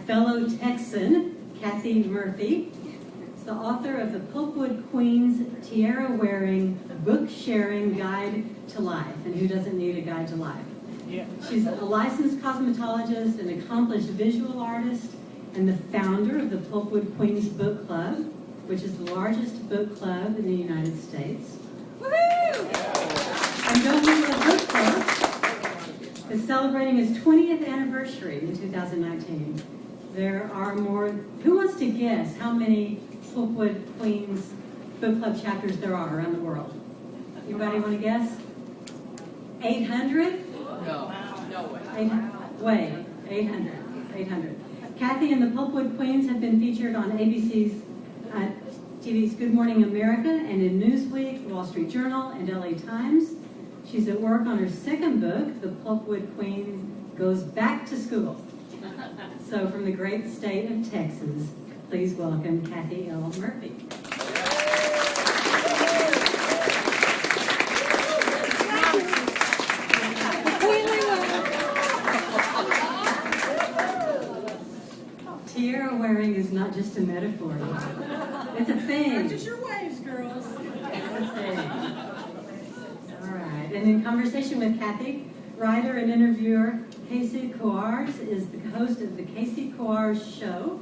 fellow Texan, Kathy Murphy, is the author of the Pulpwood Queen's tiara-wearing, book-sharing guide to life. And who doesn't need a guide to life? Yeah. She's a licensed cosmetologist, an accomplished visual artist, and the founder of the Pulpwood Queen's Book Club, which is the largest book club in the United States. Woohoo! And Pulpwood Book Club is celebrating its 20th anniversary in 2019. There are more. Who wants to guess how many Pulpwood Queen's Book Club chapters there are around the world? Anybody want to guess? 800? No way. 800. Kathy and the Pulpwood Queens have been featured on ABC's TV's Good Morning America and in Newsweek, Wall Street Journal, and LA Times. She's at work on her second book, The Pulpwood Queen Goes Back to School. So from the great state of Texas, please welcome Kathy L. Murphy. Tiara wearing is not just a metaphor. It's a thing. Practice your waves, girls. It's a thing. All right. And in conversation with Kathy, writer and interviewer Casey Coars is the host of the Casey Coars Show,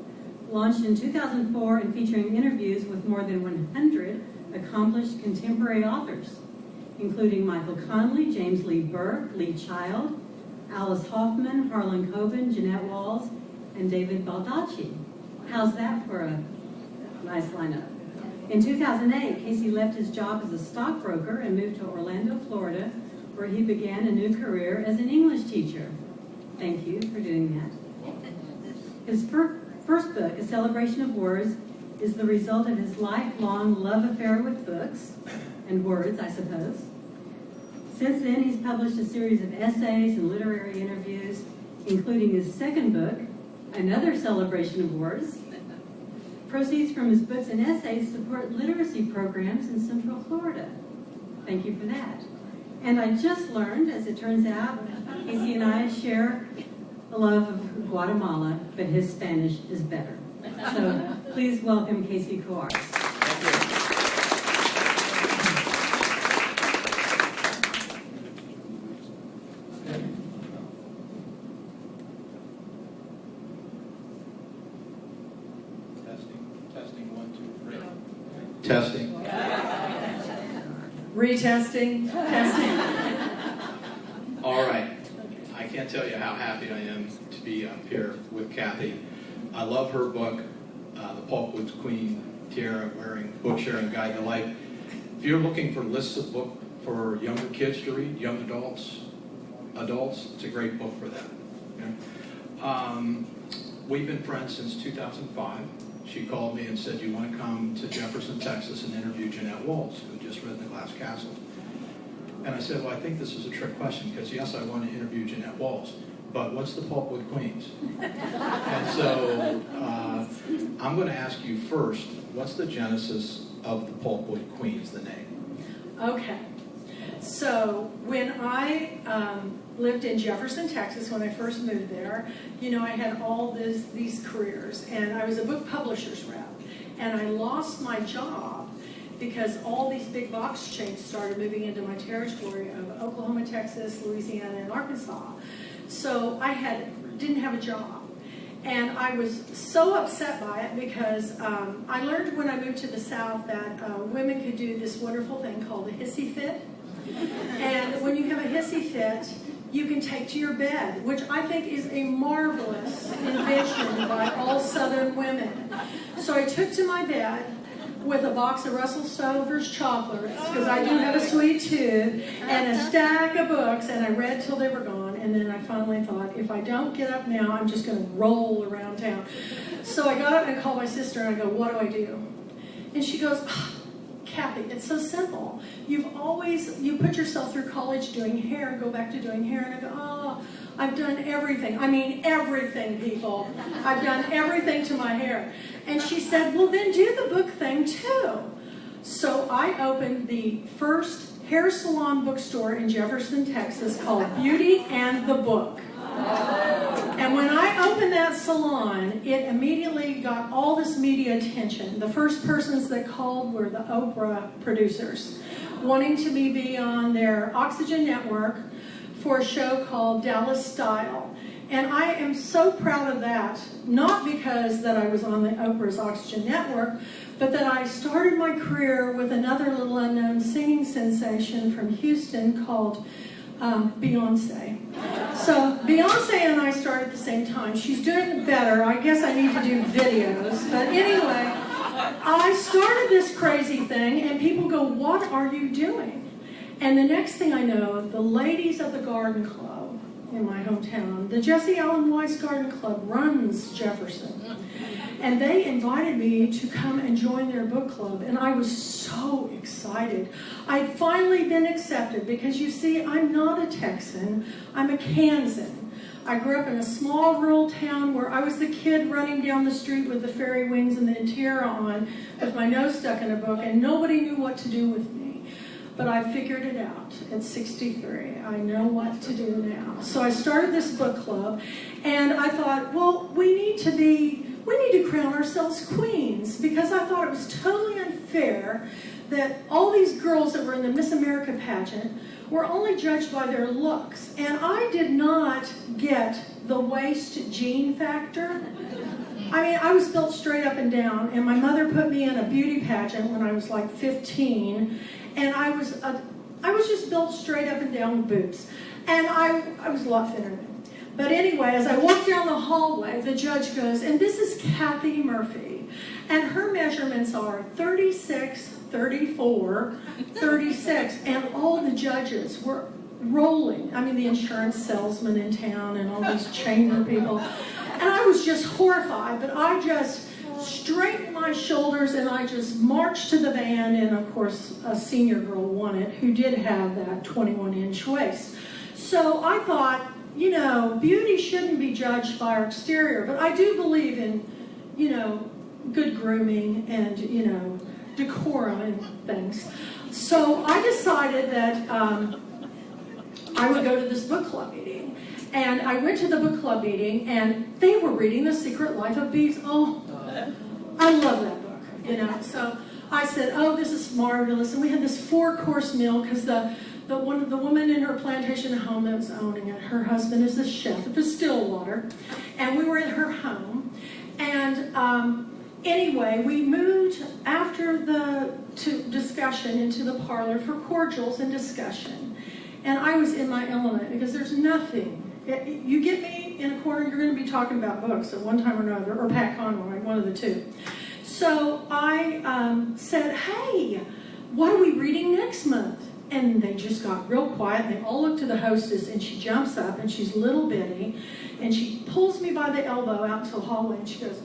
launched in 2004 and featuring interviews with more than 100 accomplished contemporary authors, including Michael Connelly, James Lee Burke, Lee Child, Alice Hoffman, Harlan Coben, Jeanette Walls, and David Baldacci. How's that for a nice lineup? In 2008, Casey left his job as a stockbroker and moved to Orlando, Florida, where he began a new career as an English teacher. Thank you for doing that. His first book, A Celebration of Words, is the result of his lifelong love affair with books and words, I suppose. Since then, he's published a series of essays and literary interviews, including his second book, Another Celebration of Words. Proceeds from his books and essays support literacy programs in Central Florida. Thank you for that. And I just learned, as it turns out, Casey and I share a love of Guatemala, but his Spanish is better. So please welcome Casey Coars. Testing. Retesting. Testing. All right. I can't tell you how happy I am to be up here with Kathy. I love her book, The Pulpwood Queen, tiara-wearing, book-sharing guide to life. If you're looking for lists of books for younger kids to read, young adults, it's a great book for them. Okay? We've been friends since 2005. She called me and said, you want to come to Jefferson, Texas and interview Jeanette Walls, who just read The Glass Castle. And I said, well, I think this is a trick question, because yes, I want to interview Jeanette Walls, but what's the Pulpwood Queens? And so I'm going to ask you first, what's the genesis of the Pulpwood Queens, the name? Okay. So when I lived in Jefferson, Texas, when I first moved there, you know, I had all these careers, and I was a book publisher's rep, and I lost my job because all these big box chains started moving into my territory of Oklahoma, Texas, Louisiana, and Arkansas. So I didn't have a job. And I was so upset by it because I learned when I moved to the South that women could do this wonderful thing called a hissy fit. And when you have a hissy fit, you can take to your bed, which I think is a marvelous invention by all Southern women. So I took to my bed with a box of Russell Stover's chocolates, because I do have a sweet tooth, and a stack of books, and I read till they were gone. And then I finally thought, if I don't get up now, I'm just going to roll around town. So I got up and I called my sister, and I go, what do I do? And she goes, Kathy, it's so simple. You put yourself through college doing hair and go back to doing hair. And I go, oh, I've done everything. I mean, everything, people. I've done everything to my hair. And she said, well, then do the book thing too. So I opened the first hair salon bookstore in Jefferson, Texas called Beauty and the Book. And when I opened that salon, it immediately got all this media attention. The first persons that called were the Oprah producers, wanting to be on their Oxygen network for a show called Dallas Style. And I am so proud of that, not because that I was on the Oprah's Oxygen network, but that I started my career with another little unknown singing sensation from Houston called Beyonce. So Beyonce and I started at the same time. She's doing better. I guess I need to do videos. But anyway, I started this crazy thing, and people go, "What are you doing?" And the next thing I know, the ladies of the Garden Club in my hometown, the Jesse Allen Weiss Garden Club runs Jefferson. And they invited me to come and join their book club, and I was so excited. I'd finally been accepted because, you see, I'm not a Texan, I'm a Kansan. I grew up in a small rural town where I was the kid running down the street with the fairy wings and the tiara on with my nose stuck in a book, and nobody knew what to do with me. But I figured it out at 63. I know what to do now. So I started this book club, and I thought, well, we need to crown ourselves queens, because I thought it was totally unfair that all these girls that were in the Miss America pageant were only judged by their looks. And I did not get the waist jean factor. I mean, I was built straight up and down, and my mother put me in a beauty pageant when I was like 15, and I was just built straight up and down with boobs. And I was a lot thinner than. But anyway, as I walked down the hallway, the judge goes, and this is Kathy Murphy, and her measurements are 36, 34, 36, and all the judges were rolling. I mean, the insurance salesman in town and all these chamber people. And I was just horrified, but I just straightened my shoulders and I just marched to the band, and of course a senior girl won it who did have that 21-inch waist. So I thought, you know, beauty shouldn't be judged by our exterior, but I do believe in, you know, good grooming and, you know, decorum and things. So I decided that I would go to this book club meeting. And I went to the book club meeting, and they were reading The Secret Life of Bees. Oh, I love that book, you know. So I said, oh, this is marvelous. And we had this 4-course meal, because the woman in her plantation home that was owning it, her husband is the chef at the Stillwater. And we were in her home. And anyway, we moved after the discussion into the parlor for cordials and discussion. And I was in my element, because there's nothing. You get me in a corner, you're going to be talking about books at one time or another, or Pat Conroy, one of the two. So I said, hey, what are we reading next month? And they just got real quiet. They all looked to the hostess, and she jumps up, and she's little bitty, and she pulls me by the elbow out into the hallway, and she goes,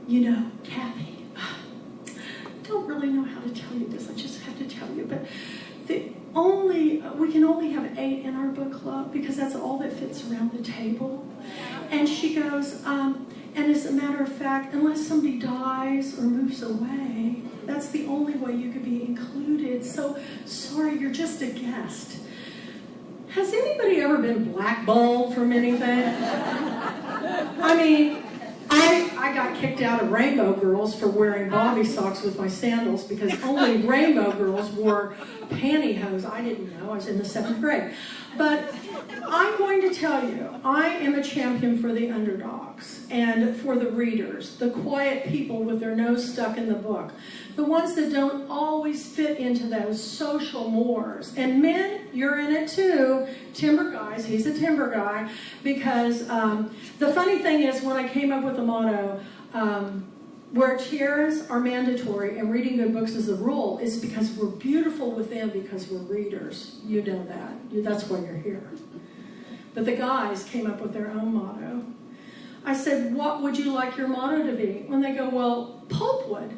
you know, Kathy, I don't really know how to tell you this. I just have to tell you, but we can only have 8 in our book club, because that's all that fits around the table. And she goes, and as a matter of fact, unless somebody dies or moves away, that's the only way you could be included. So, sorry, you're just a guest. Has anybody ever been blackballed from anything? I mean, I got kicked out of Rainbow Girls for wearing bobby socks with my sandals, because only Rainbow Girls wore pantyhose. I didn't know. I was in the 7th grade. But I'm going to tell you, I am a champion for the underdogs and for the readers, the quiet people with their nose stuck in the book, the ones that don't always fit into those social mores. And men, you're in it too. Timber guys, he's a timber guy, because the funny thing is, when I came up with the motto, where tiaras are mandatory and reading good books is a rule, is because we're beautiful within, because we're readers. You know that. That's why you're here. But the guys came up with their own motto. I said, what would you like your motto to be? When they go, well, Pulpwood.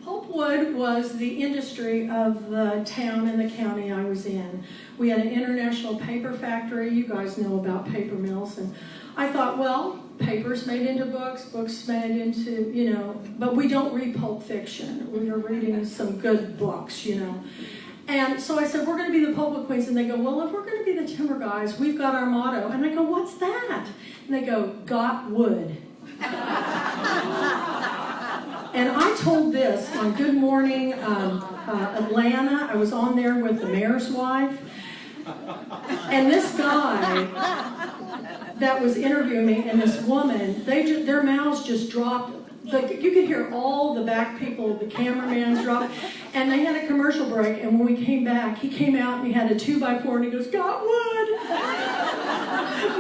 Pulpwood was the industry of the town and the county I was in. We had an international paper factory. You guys know about paper mills. And I thought, well, paper's made into books, books made into, but we don't read pulp fiction. We are reading some good books, And so I said, we're going to be the Pulpwood Queens. And they go, well, if we're going to be the Timber Guys, we've got our motto. And I go, what's that? And they go, got wood. And I told this on Good Morning Atlanta. I was on there with the mayor's wife. And this guy that was interviewing me and this woman, their mouths just dropped. You could hear all the back people, the cameraman's drop. And they had a commercial break, and when we came back, he came out and he had a 2x4 and he goes, got wood!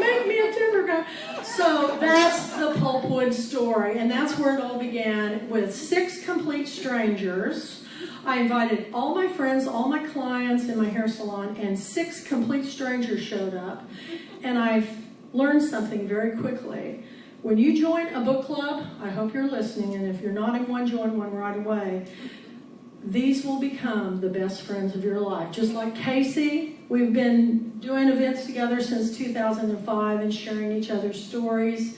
Make me a timber guy. So that's the Pulpwood story, and that's where it all began with 6 complete strangers. I invited all my friends, all my clients in my hair salon, and 6 complete strangers showed up. And I've learned something very quickly. When you join a book club, I hope you're listening, and if you're not in one, join one right away. These will become the best friends of your life. Just like Casey, we've been doing events together since 2005 and sharing each other's stories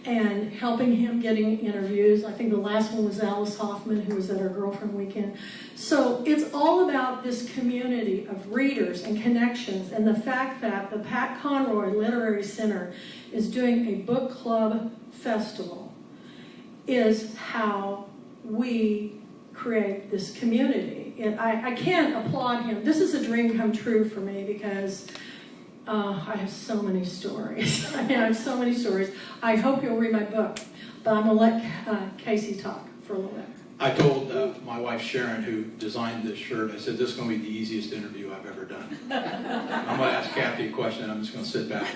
and helping him getting interviews. I think the last one was Alice Hoffman, who was at our Girlfriend Weekend. So it's all about this community of readers and connections, and the fact that the Pat Conroy Literary Center is doing a book club festival is how we create this community. And I can't applaud him. This is a dream come true for me because I have so many stories. I have so many stories. I hope you'll read my book, but I'm going to let Casey talk for a little bit. I told my wife Sharon, who designed this shirt, I said, this is going to be the easiest interview I've ever done. I'm going to ask Kathy a question, and I'm just going to sit back.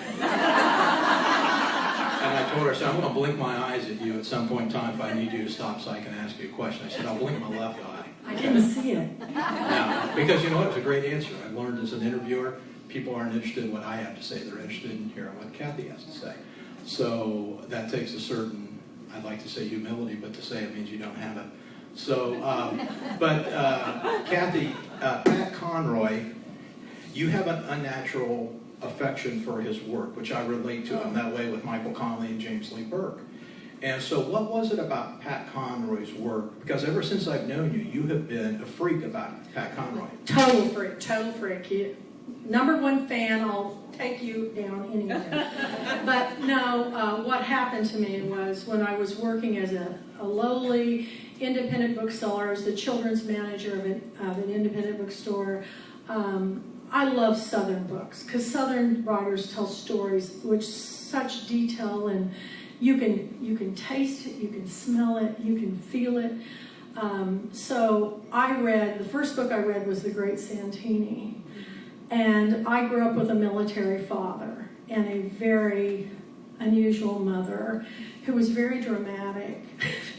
And I told her, I said, I'm going to blink my eyes at you at some point in time if I need you to stop so I can ask you a question. I said, I'll blink my left eye. I didn't see it. Now, because you know what, it was a great answer. I've learned as an interviewer, people aren't interested in what I have to say. They're interested in hearing what Kathy has to say. So that takes a certain, I'd like to say humility, but to say it means you don't have it. So, Kathy, Pat Conroy, you have an unnatural affection for his work, which I relate to. I'm that way with Michael Connelly and James Lee Burke. And so what was it about Pat Conroy's work? Because ever since I've known you, you have been a freak about Pat Conroy. Total freak, total freak. #1 fan, I'll take you down anywhere. But no, what happened to me was when I was working as a lowly independent bookseller, as the children's manager of an independent bookstore, I love Southern books because Southern writers tell stories with such detail, and you can taste it, you can smell it, you can feel it. So the first book I read was The Great Santini. And I grew up with a military father and a very unusual mother who was very dramatic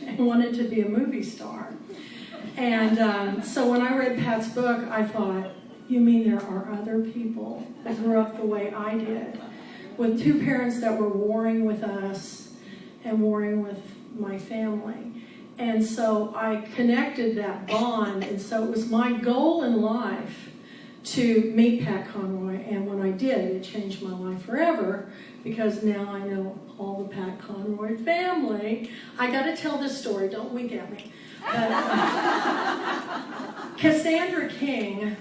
and wanted to be a movie star. And so when I read Pat's book, I thought, you mean there are other people that grew up the way I did, with 2 parents that were warring with us and warring with my family. And so I connected that bond, and so it was my goal in life to meet Pat Conroy, and when I did, it changed my life forever, because now I know all the Pat Conroy family. I got to tell this story, don't wink at me. Cassandra King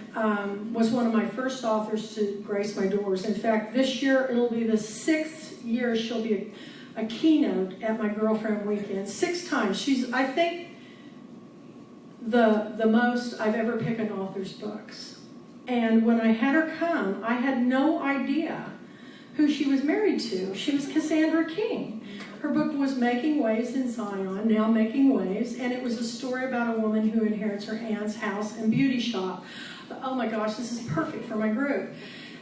was one of my first authors to grace my doors. In fact, this year it'll be the 6th year she'll be a keynote at my Girlfriend Weekend. 6 times. She's, I think, the most I've ever picked an author's books. And when I had her come, I had no idea who she was married to. She was Cassandra King. Her book was Making Waves in Zion, Now Making Waves, and it was a story about a woman who inherits her aunt's house and beauty shop. Oh my gosh, this is perfect for my group.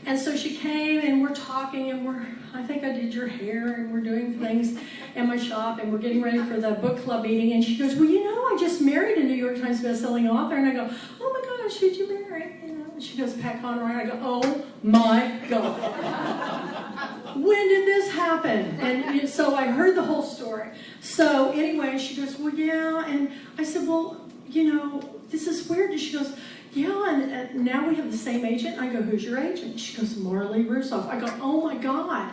And so she came, and we're talking, and I think I did your hair, and we're doing things in my shop, and we're getting ready for the book club meeting, and she goes, well, you know, I just married a New York Times bestselling author. And I go, oh my gosh, who'd you marry? You know, and she goes, Pat Conroy. And I go, oh my God. When did this happen? And so I heard the whole story. So anyway, she goes, well, yeah. And I said, well, you know, this is weird. And she goes, yeah, and now we have the same agent. I go, who's your agent? She goes, Marley Rusoff. I go, oh my God.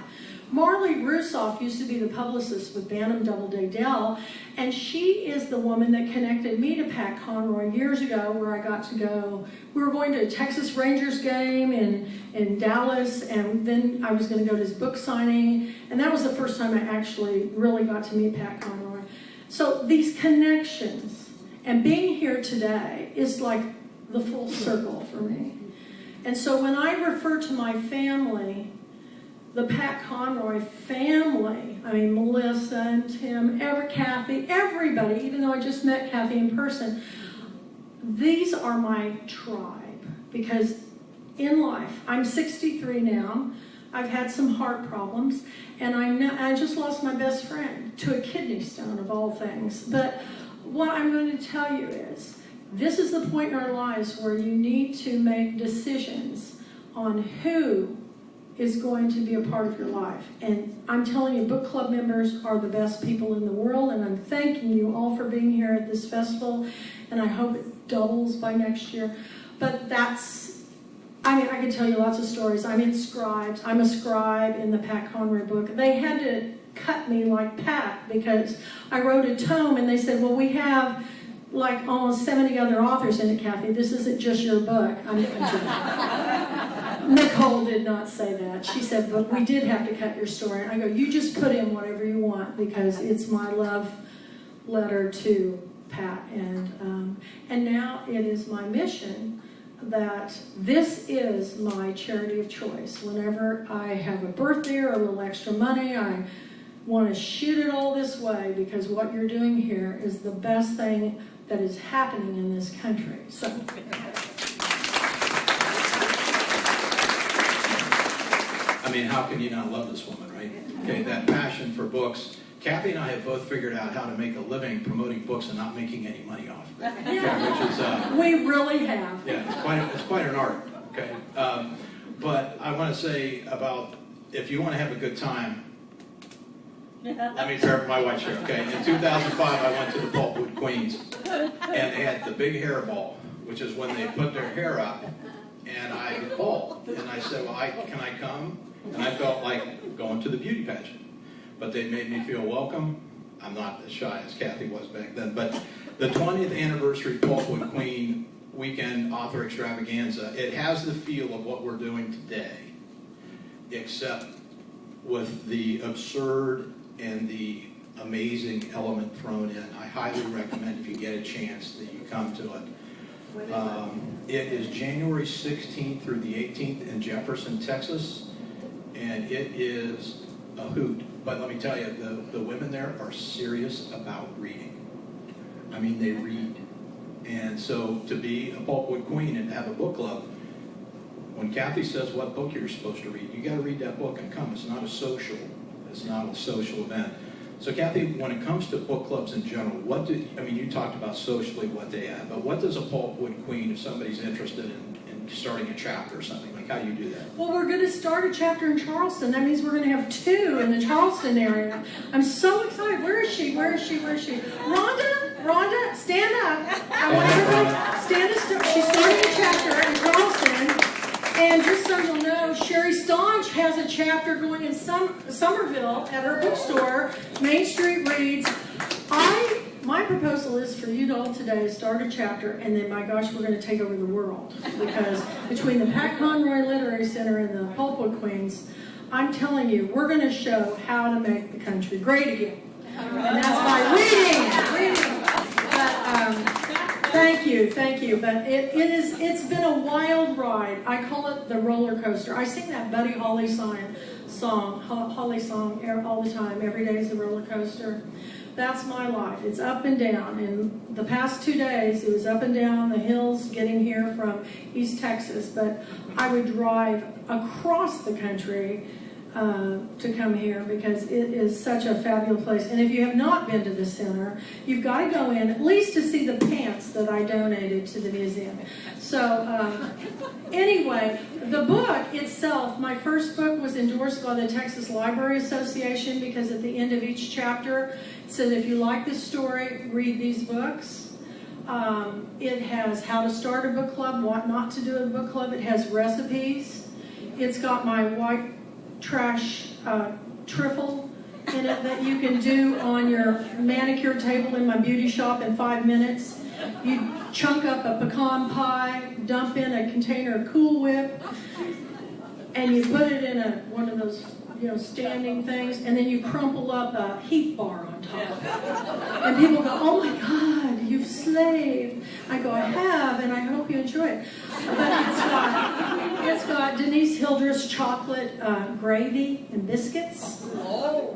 Marley Rusoff used to be the publicist with Bantam Doubleday Dell, and she is the woman that connected me to Pat Conroy years ago, where I got to go. We were going to a Texas Rangers game in Dallas, and then I was going to go to his book signing, and that was the first time I actually really got to meet Pat Conroy. So these connections, and being here today is like the full circle for me. And so when I refer to my family, the Pat Conroy family, I mean, Melissa and Tim, Kathy, everybody, even though I just met Kathy in person, these are my tribe. Because in life, I'm 63 now, I've had some heart problems, and I just lost my best friend to a kidney stone of all things. But what I'm going to tell you is, this is the point in our lives where you need to make decisions on who is going to be a part of your life. And I'm telling you, book club members are the best people in the world, and I'm thanking you all for being here at this festival, and I hope it doubles by next year. But I can tell you lots of stories. I'm a scribe in the Pat Conroy book. They had to cut me like Pat because I wrote a tome, and they said, well, we have like almost 70 other authors in it, Kathy. This isn't just your book. I'm joking. Nicole did not say that. She said, but we did have to cut your story. I go, you just put in whatever you want, because it's my love letter to Pat. And now it is my mission that this is my charity of choice. Whenever I have a birthday or a little extra money, I want to shoot it all this way, because what you're doing here is the best thing that is happening in this country. So, I mean, how can you not love this woman, right? Okay, that passion for books. Kathy and I have both figured out how to make a living promoting books and not making any money off of it. Yeah, which is we really have. Yeah, it's quite an art. Okay, but I want to say about, if you want to have a good time, let me pair my watch here. Okay, in 2005 I went to the Pulpwood Queens, and they had the big hair ball, which is when they put their hair up, and I was bald, and I said, well, can I come? And I felt like going to the beauty pageant. But they made me feel welcome. I'm not as shy as Kathy was back then. But the 20th anniversary Pulpwood Queen Weekend Author Extravaganza, it has the feel of what we're doing today, except with the absurd and the amazing element thrown in. I highly recommend, if you get a chance, that you come to it. It is January 16th through the 18th in Jefferson, Texas, and it is a hoot. But let me tell you, the women there are serious about reading. I mean, they read. And so to be a Pulpwood Queen and have a book club, when Kathy says what book you're supposed to read, you got to read that book and come. It's not a social event. So Kathy, when it comes to book clubs in general, you talked about socially what they have, but what does a Pulpwood Queen, if somebody's interested in starting a chapter or something, like, how do you do that? Well, we're going to start a chapter in Charleston. That means we're going to have 2 in the Charleston area. I'm so excited. Where is she? Rhonda, stand up. I want everybody stand up. She's starting a chapter in Charleston. And just so you'll know, Sherry Staunch has a chapter going in Somerville at her bookstore, Main Street Reads. My proposal is for you all today to start a chapter, and then, my gosh, we're going to take over the world. Because between the Pat Conroy Literary Center and the Pulpwood Queens, I'm telling you, we're going to show how to make the country great again. And that's by reading. But, thank you. But it's been a wild ride. I call it the roller coaster. I sing that Buddy Holly song all the time. Every day is a roller coaster. That's my life. It's up and down. And the past 2 days, it was up and down the hills getting here from East Texas. But I would drive across the country to come here, because it is such a fabulous place. And if you have not been to the center, you've got to go in at least to see the pants that I donated to the museum. So anyway, the book itself, my first book was endorsed by the Texas Library Association, because at the end of each chapter it said, if you like this story, read these books. It has how to start a book club, what not to do in a book club. It has recipes. It's got my white trash trifle in it that you can do on your manicure table in my beauty shop in 5 minutes. You chunk up a pecan pie, dump in a container of Cool Whip, and you put it in one of those, standing things, and then you crumple up a Heath bar on top. And people go, "Oh my God, you've slaved." I go, "I have, and I hope you enjoy it." But it's got Denise Hildreth's chocolate gravy and biscuits.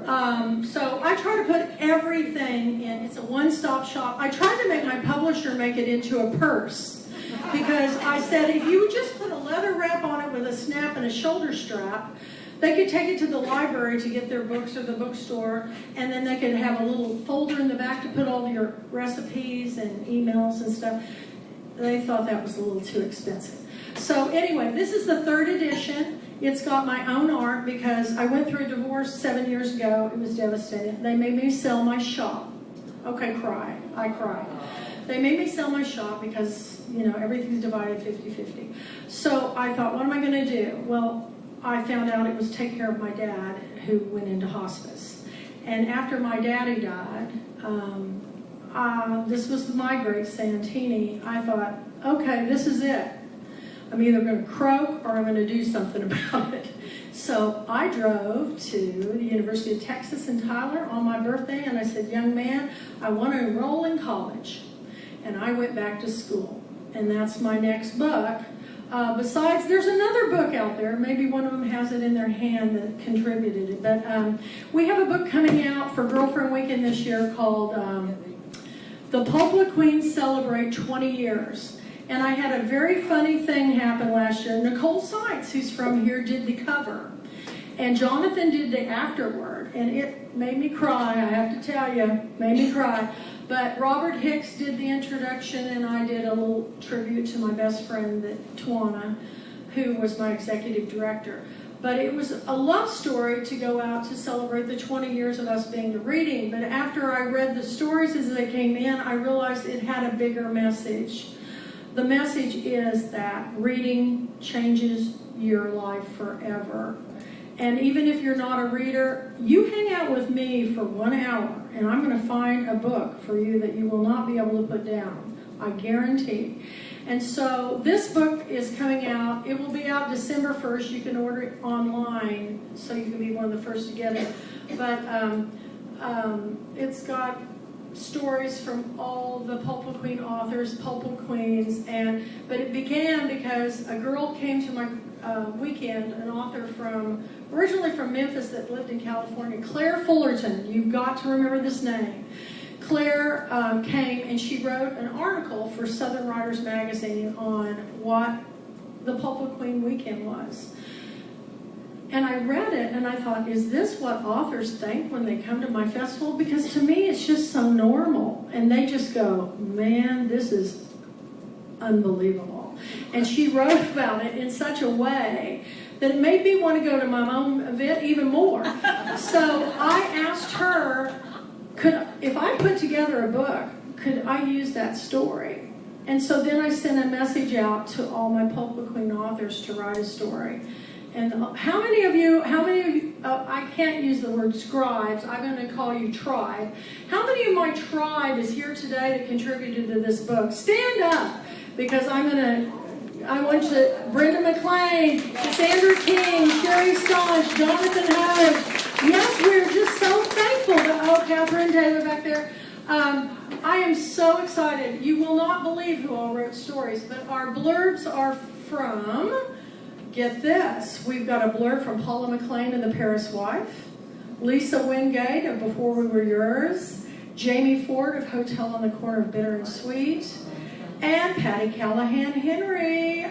So I try to put everything in. It's a one-stop shop. I tried to make my publisher make it into a purse, because I said if you just put a leather wrap on it with a snap and a shoulder strap, they could take it to the library to get their books, or the bookstore, and then they could have a little folder in the back to put all your recipes and emails and stuff. They thought that was a little too expensive. So anyway, this is the 3rd edition. It's got my own art because I went through a divorce 7 years ago. It was devastating. They made me sell my shop. Okay, cry. I cried. They made me sell my shop because, everything's divided 50-50. So I thought, what am I going to do? Well, I found out it was take care of my dad, who went into hospice. And after my daddy died, this was my great Santini. I thought, okay, this is it. I'm either going to croak or I'm going to do something about it. So I drove to the University of Texas in Tyler on my birthday, and I said, "Young man, I want to enroll in college." And I went back to school. And that's my next book. Besides, there's another book out there. Maybe one of them has it in their hand that contributed it. But we have a book coming out for Girlfriend Weekend this year called The Pulpwood Queens Celebrate 20 Years. And I had a very funny thing happen last year. Nicole Seitz, who's from here, did the cover. And Jonathan did the afterword. And it made me cry, I have to tell you. Made me cry. But Robert Hicks did the introduction, and I did a little tribute to my best friend, Tawana, who was my executive director. But it was a love story to go out to celebrate the 20 years of us being the reading. But after I read the stories as they came in, I realized it had a bigger message. The message is that reading changes your life forever. And even if you're not a reader, you hang out with me for 1 hour, and I'm going to find a book for you that you will not be able to put down. I guarantee. And so this book is coming out. It will be out December 1st. You can order it online, so you can be one of the first to get it. But it's got stories from all the Pulpwood Queen authors, Pulpwood Queens, but it began because a girl came to my weekend, an author originally from Memphis that lived in California, Claire Fullerton. You've got to remember this name. Claire came and she wrote an article for Southern Writers Magazine on what the Pulpwood Queen weekend was. And I read it and I thought, is this what authors think when they come to my festival? Because to me it's just so normal. And they just go, man, this is unbelievable. And she wrote about it in such a way that it made me want to go to my own event even more. So I asked her, if I put together a book, could I use that story? And so then I sent a message out to all my Pulpwood Queen authors to write a story. And how many of you, I can't use the word scribes, I'm going to call you tribe. How many of my tribe is here today that contributed to this book? Stand up, because I want you, Brenda McLean, Sandra King, Sherry Staunch, Jonathan Hodge. Yes, we're just so thankful to, Catherine Taylor back there. I am so excited. You will not believe who all wrote stories, but our blurbs are from, get this, we've got a blurb from Paula McLean and the Paris Wife, Lisa Wingate of Before We Were Yours, Jamie Ford of Hotel on the Corner of Bitter and Sweet, and Patty Callahan Henry,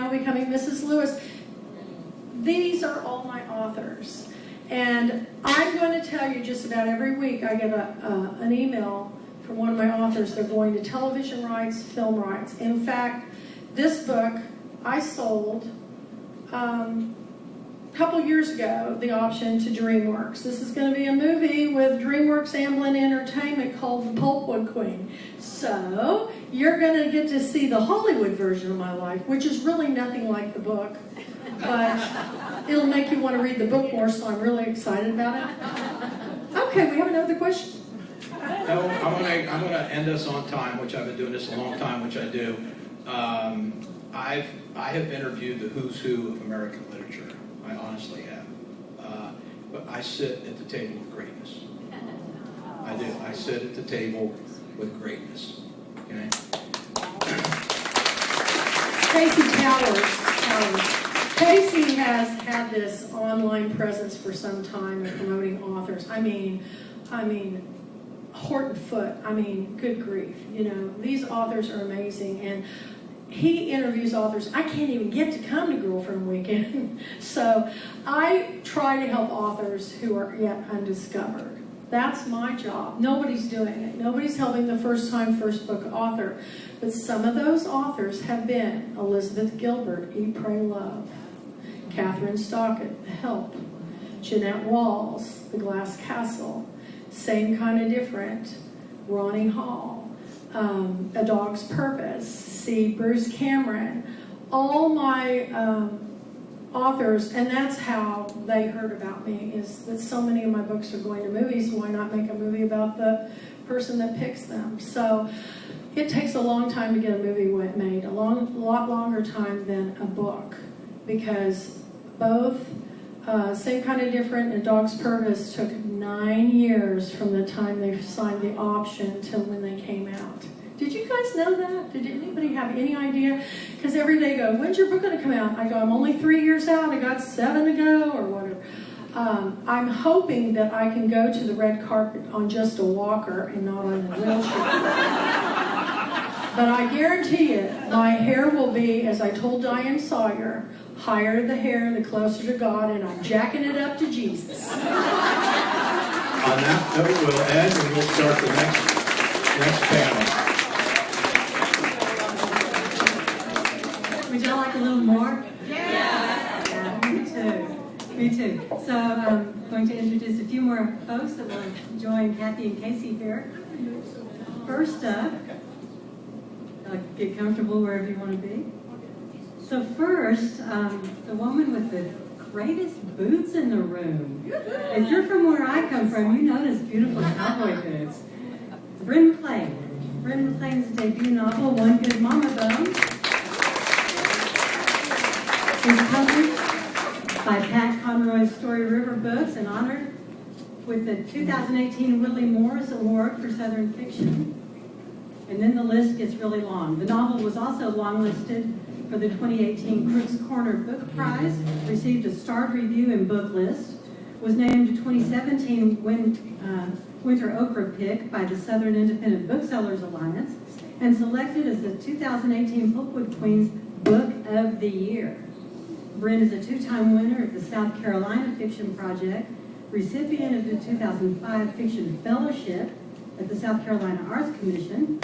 becoming Mrs. Lewis. These are all my authors. And I'm going to tell you just about every week I get an email from one of my authors. They're going to television rights, film rights. In fact, this book I sold couple years ago the option to DreamWorks. This is going to be a movie with DreamWorks Amblin Entertainment called The Pulpwood Queen. So you're going to get to see the Hollywood version of my life, which is really nothing like the book. But it'll make you want to read the book more, so I'm really excited about it. Okay, we have another question. No, I'm gonna end us on time, which I've been doing this a long time, which I do. I have interviewed the who's who of American literature. I honestly have. But I sit at the table with greatness. I do. I sit at the table with greatness. Okay. Casey Towers. Casey has had this online presence for some time in promoting authors. I mean, Horton Foote. I mean, good grief. You know, these authors are amazing, and he interviews authors. I can't even get to come to Girlfriend Weekend. So I try to help authors who are yet undiscovered. That's my job. Nobody's doing it. Nobody's helping the first-time, first-book author. But some of those authors have been Elizabeth Gilbert, Eat, Pray, Love, Catherine Stockett, The Help, Jeanette Walls, The Glass Castle, Same Kind of Different, Ronnie Hall, A Dog's Purpose, C. Bruce Cameron, all my authors, and that's how they heard about me, is that so many of my books are going to movies. Why not make a movie about the person that picks them? So it takes a long time to get a movie made, a lot longer time than a book, because both Same Kind of Different and Dog's Purpose took 9 years from the time they signed the option till when they came out. Did you guys know that? Did anybody have any idea? Because every day go, when's your book going to come out? I go, I'm only 3 years out. I got 7 to go, or whatever. I'm hoping that I can go to the red carpet on just a walker and not on a wheelchair. But I guarantee you, my hair will be, as I told Diane Sawyer, higher the hair, the closer to God, and I'm jacking it up to Jesus. On that note, we'll end and we'll start the next panel. Would y'all like a little more? Yeah, me too. Me too. So I'm going to introduce a few more folks that will join Kathy and Casey here. First up, get comfortable wherever you want to be. So first, the woman with the greatest boots in the room. If you're from where I come from, you know those beautiful cowboy boots. Bryn McLean. Bryn McLean's debut novel, One Good Mama Bone, is published by Pat Conroy's Story River Books and honored with the 2018 Willie Morris Award for Southern Fiction. And then the list gets really long. The novel was also longlisted for the 2018 Crooks Corner Book Prize, received a starred review in Book List, was named a 2017 Winter Okra Pick by the Southern Independent Booksellers Alliance, and selected as the 2018 Pulpwood Queen's Book of the Year. Bryn is a 2-time winner of the South Carolina Fiction Project, recipient of the 2005 Fiction Fellowship at the South Carolina Arts Commission.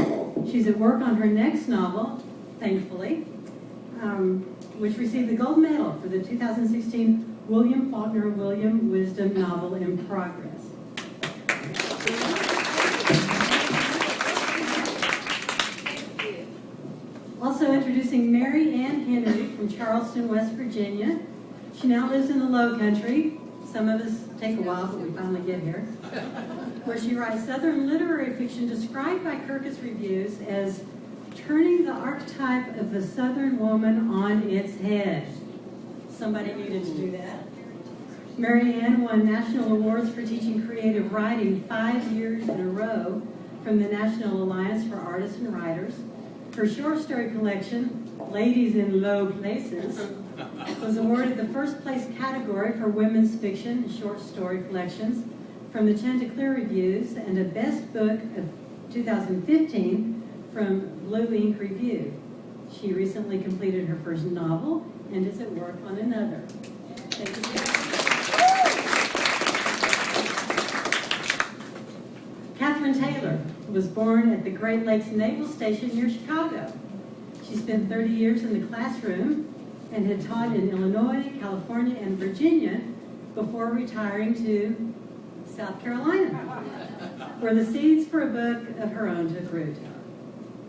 She's at work on her next novel, thankfully, which received the gold medal for the 2016 William Faulkner William Wisdom Novel in Progress. Also introducing Mary Ann Henry from Charleston, West Virginia. She now lives in the Low Country. Some of us take a while, but we finally get here. Where she writes Southern literary fiction described by Kirkus Reviews as turning the archetype of the Southern woman on its head. Somebody needed to do that. Mary Ann won national awards for teaching creative writing 5 years in a row from the National Alliance for Artists and Writers. Her short story collection, Ladies in Low Places, was awarded the first place category for women's fiction and short story collections from the Chanticleer Reviews, and a Best Book of 2015 from Blue Ink Review. She recently completed her first novel and is at work on another. Thank you. Catherine Taylor was born at the Great Lakes Naval Station near Chicago. She spent 30 years in the classroom and had taught in Illinois, California, and Virginia before retiring to South Carolina, where the seeds for a book of her own took root.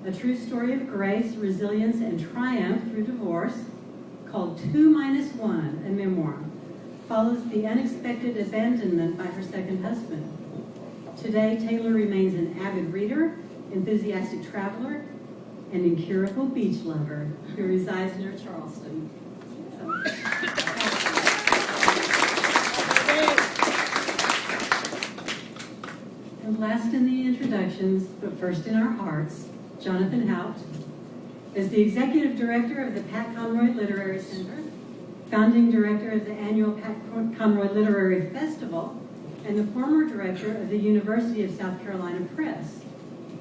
A true story of grace, resilience, and triumph through divorce, called 2-1, a memoir, follows the unexpected abandonment by her second husband. Today, Taylor remains an avid reader, enthusiastic traveler, and incurable beach lover who resides near Charleston. And last in the introductions, but first in our hearts, Jonathan Haupt is the Executive Director of the Pat Conroy Literary Center, founding director of the annual Pat Conroy Literary Festival, and the former director of the University of South Carolina Press.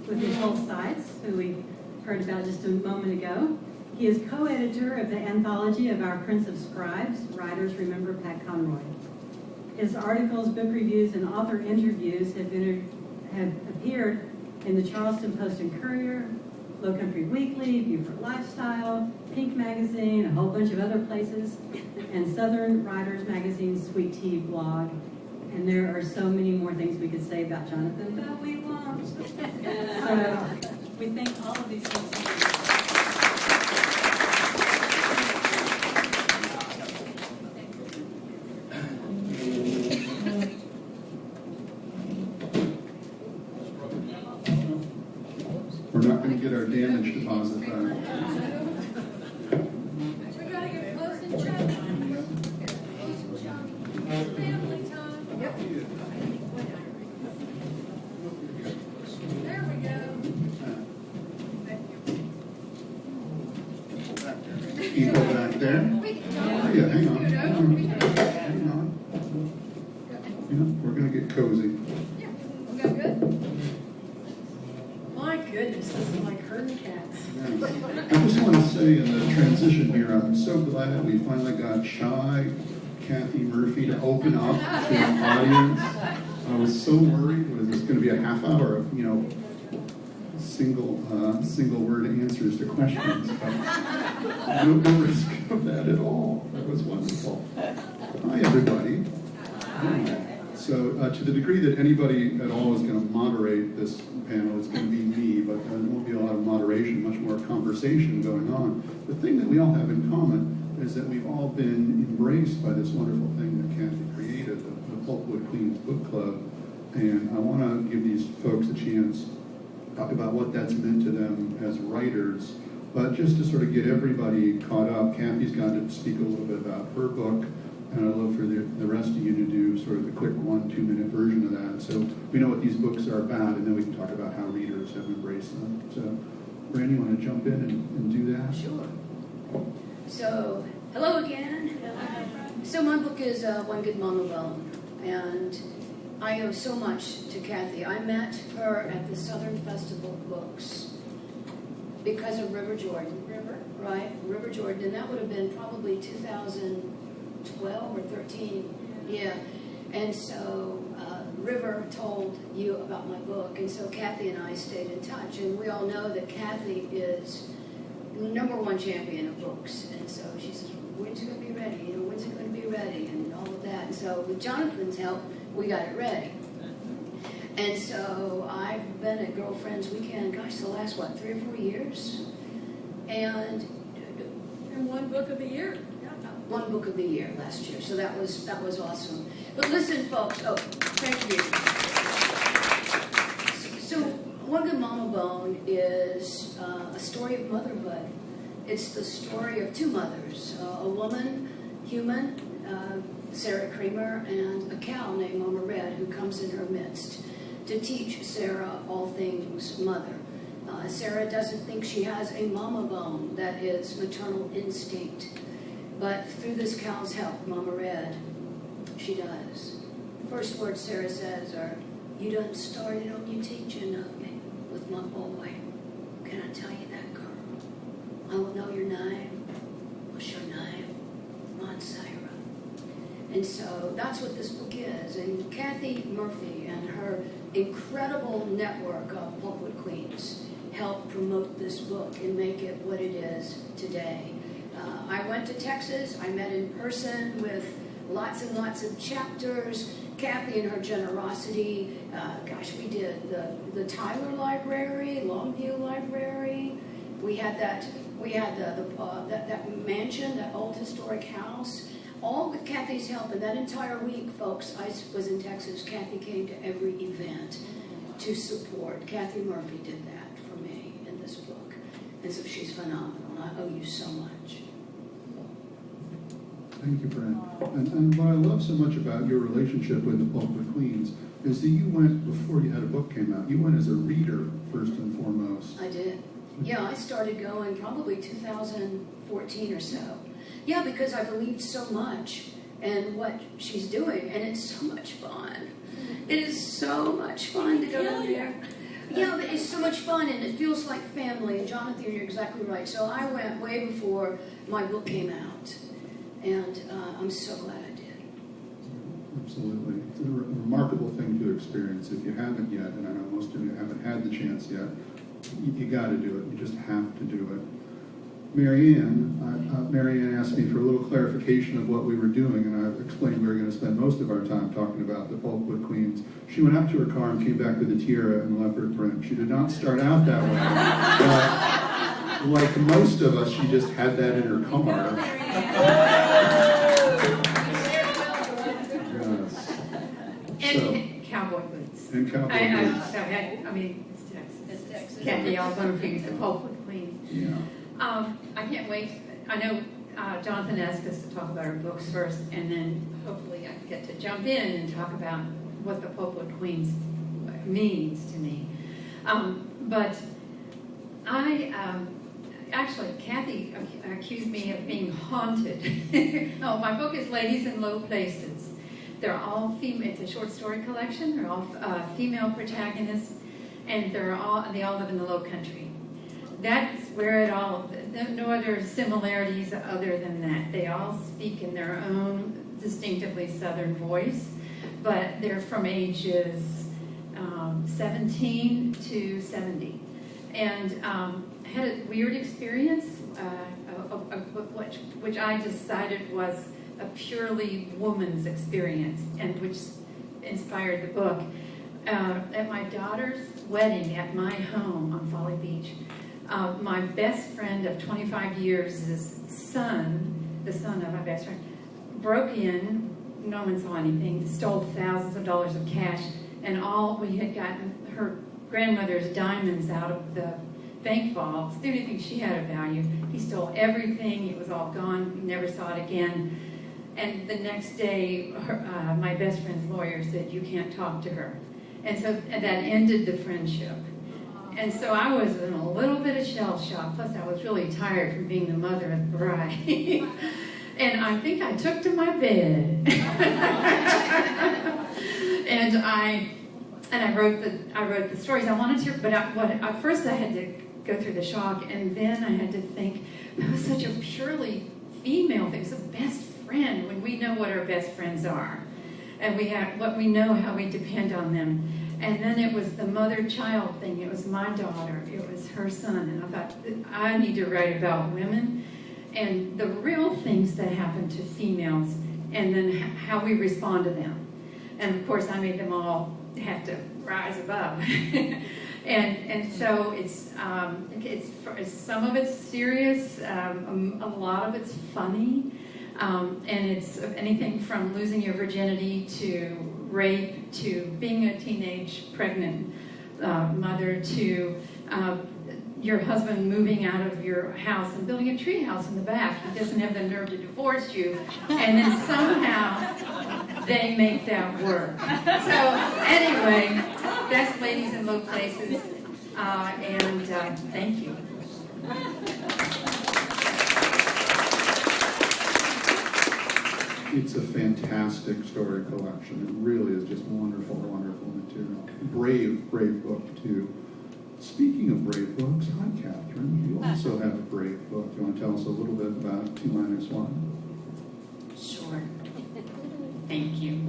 With Nicole Seitz, who we heard about just a moment ago, he is co-editor of the anthology of our Prince of Scribes, Writers Remember Pat Conroy. His articles, book reviews, and author interviews have appeared in the Charleston Post and Courier, Lowcountry Weekly, Beaufort Lifestyle, Pink Magazine, a whole bunch of other places, and Southern Writers Magazine, Sweet Tea blog. And there are so many more things we could say about Jonathan, but we won't. So we thank all of these folks. We're not going to get our damage deposit back. We gotta get close and check. Close and check. Family time. Yep. There we go. People back there? Oh, yeah, hang on. Hang on. Yeah, we're going to get cozy. Yeah, we got good. My goodness, this is like herding cats. I just want to say in the transition here, I'm so glad that we finally got shy Kathy Murphy to open up to an audience. I was so worried, was this going to be a half hour of, single word answers to questions? But no risk of that at all. That was wonderful. Hi, everybody. So to the degree that anybody at all is going to moderate this panel, it's going to be me, but there won't be a lot of moderation, much more conversation going on. The thing that we all have in common is that we've all been embraced by this wonderful thing that Kathy created, the Pulpwood Queens Book Club. And I want to give these folks a chance to talk about what that's meant to them as writers. But just to sort of get everybody caught up, Kathy's got to speak a little bit about her book. And I'd love for the rest of you to do sort of the quick 1-2 minute version of that. So we know what these books are about, and then we can talk about how readers have embraced them. So, Brandy, you want to jump in and do that? Sure. So, hello again. So my book is One Good Mama Bone, and I owe so much to Kathy. I met her at the Southern Festival of Books because of River Jordan. Right? River Jordan, and that would have been probably 2012 or 13. Yeah. And so River told you about my book, and so Kathy and I stayed in touch, and we all know that Kathy is #1 champion of books, and so she says, when's it going to be ready? When's it going to be ready? And all of that. And so with Jonathan's help, we got it ready. And so I've been at Girlfriends Weekend, gosh, the last, 3 or 4 years? And one book of the year. One book of the year last year, so that was awesome. But listen, folks. Oh, thank you. So, One Good Mama Bone is a story of motherhood. It's the story of 2 mothers: a woman, human, Sarah Kramer, and a cow named Mama Red, who comes in her midst to teach Sarah all things mother. Sarah doesn't think she has a mama bone, that is maternal instinct. But through this cow's help, Mama Red, she does. The first words Sarah says are, "You done started on your teaching of me with my boy. Can I tell you that, girl? I will know your name. What's your name? Mine's Sarah." And so that's what this book is. And Kathy Murphy and her incredible network of Pulpwood Queens help promote this book and make it what it is today. I went to Texas. I met in person with lots and lots of chapters. Kathy and her generosity. Gosh, we did the Tyler Library, Longview Library. We had that mansion, that old historic house, all with Kathy's help. And that entire week, folks, I was in Texas. Kathy came to every event to support. Kathy Murphy did that for me in this book. And so she's phenomenal, and I owe you so much. Thank you, Brent. And what I love so much about your relationship with the Pulpwood Queens is that you went, before you had a book came out, you went as a reader first and foremost. I did. Yeah, I started going probably 2014 or so. Yeah, because I believed so much in what she's doing, and it's so much fun. It is so much fun to go down there. Yeah, but it's so much fun, and it feels like family. And Jonathan, you're exactly right. So I went way before my book came out, and I'm so glad I did. Absolutely. It's a remarkable thing to experience. If you haven't yet, and I know most of you haven't had the chance yet, you got to do it. You just have to do it. Marianne asked me for a little clarification of what we were doing, and I explained we were going to spend most of our time talking about the Pulpwood Queens. She went out to her car and came back with a tiara and leopard print. She did not start out that way. Like most of us, she just had that in her car. Yes. And cowboy boots. And cowboy boots. I mean, it's Texas. It's Texas. Kathy also refused the Pulpwood Queens. Yeah. I can't wait. I know Jonathan asked us to talk about our books first, and then hopefully I get to jump in and talk about what the Pulpwood Queens means to me. But actually, Kathy accused me of being haunted. No, my book is Ladies in Low Places. They're all female. It's a short story collection. They're all female protagonists, and they all live in the Low Country. That's where it all, no other similarities other than that. They all speak in their own distinctively Southern voice, but they're from ages 17 to 70. And I had a weird experience, which I decided was a purely woman's experience, and which inspired the book. At my daughter's wedding at my home on Folly Beach, my best friend of 25 years' son, the son of my best friend, broke in, no one saw anything, stole thousands of dollars of cash, and we had gotten her grandmother's diamonds out of the bank vaults, the only thing she had of value. He stole everything, it was all gone, we never saw it again. And the next day, my best friend's lawyer said, "You can't talk to her." And so that ended the friendship. And so I was in a little bit of shell shock, plus I was really tired from being the mother of the bride. And I think I took to my bed. and I wrote the stories I wanted to, but at first I had to go through the shock, and then I had to think, that was such a purely female thing. It's a best friend, when we know what our best friends are, and what we know, how we depend on them. And then it was the mother-child thing. It was my daughter. It was her son. And I thought, I need to write about women and the real things that happen to females, and then how we respond to them. And of course, I made them all have to rise above. and so it's some of it's serious, a lot of it's funny, and it's anything from losing your virginity to rape, to being a teenage pregnant mother, to your husband moving out of your house and building a tree house in the back. He doesn't have the nerve to divorce you, and then somehow they make that work. So anyway, that's Ladies in Low Places, and thank you. It's a fantastic story collection. It really is just wonderful, wonderful material. Brave book, too. Speaking of brave books, hi, Catherine. You also have a brave book. You want to tell us a little bit about 2-1? Sure. Thank you.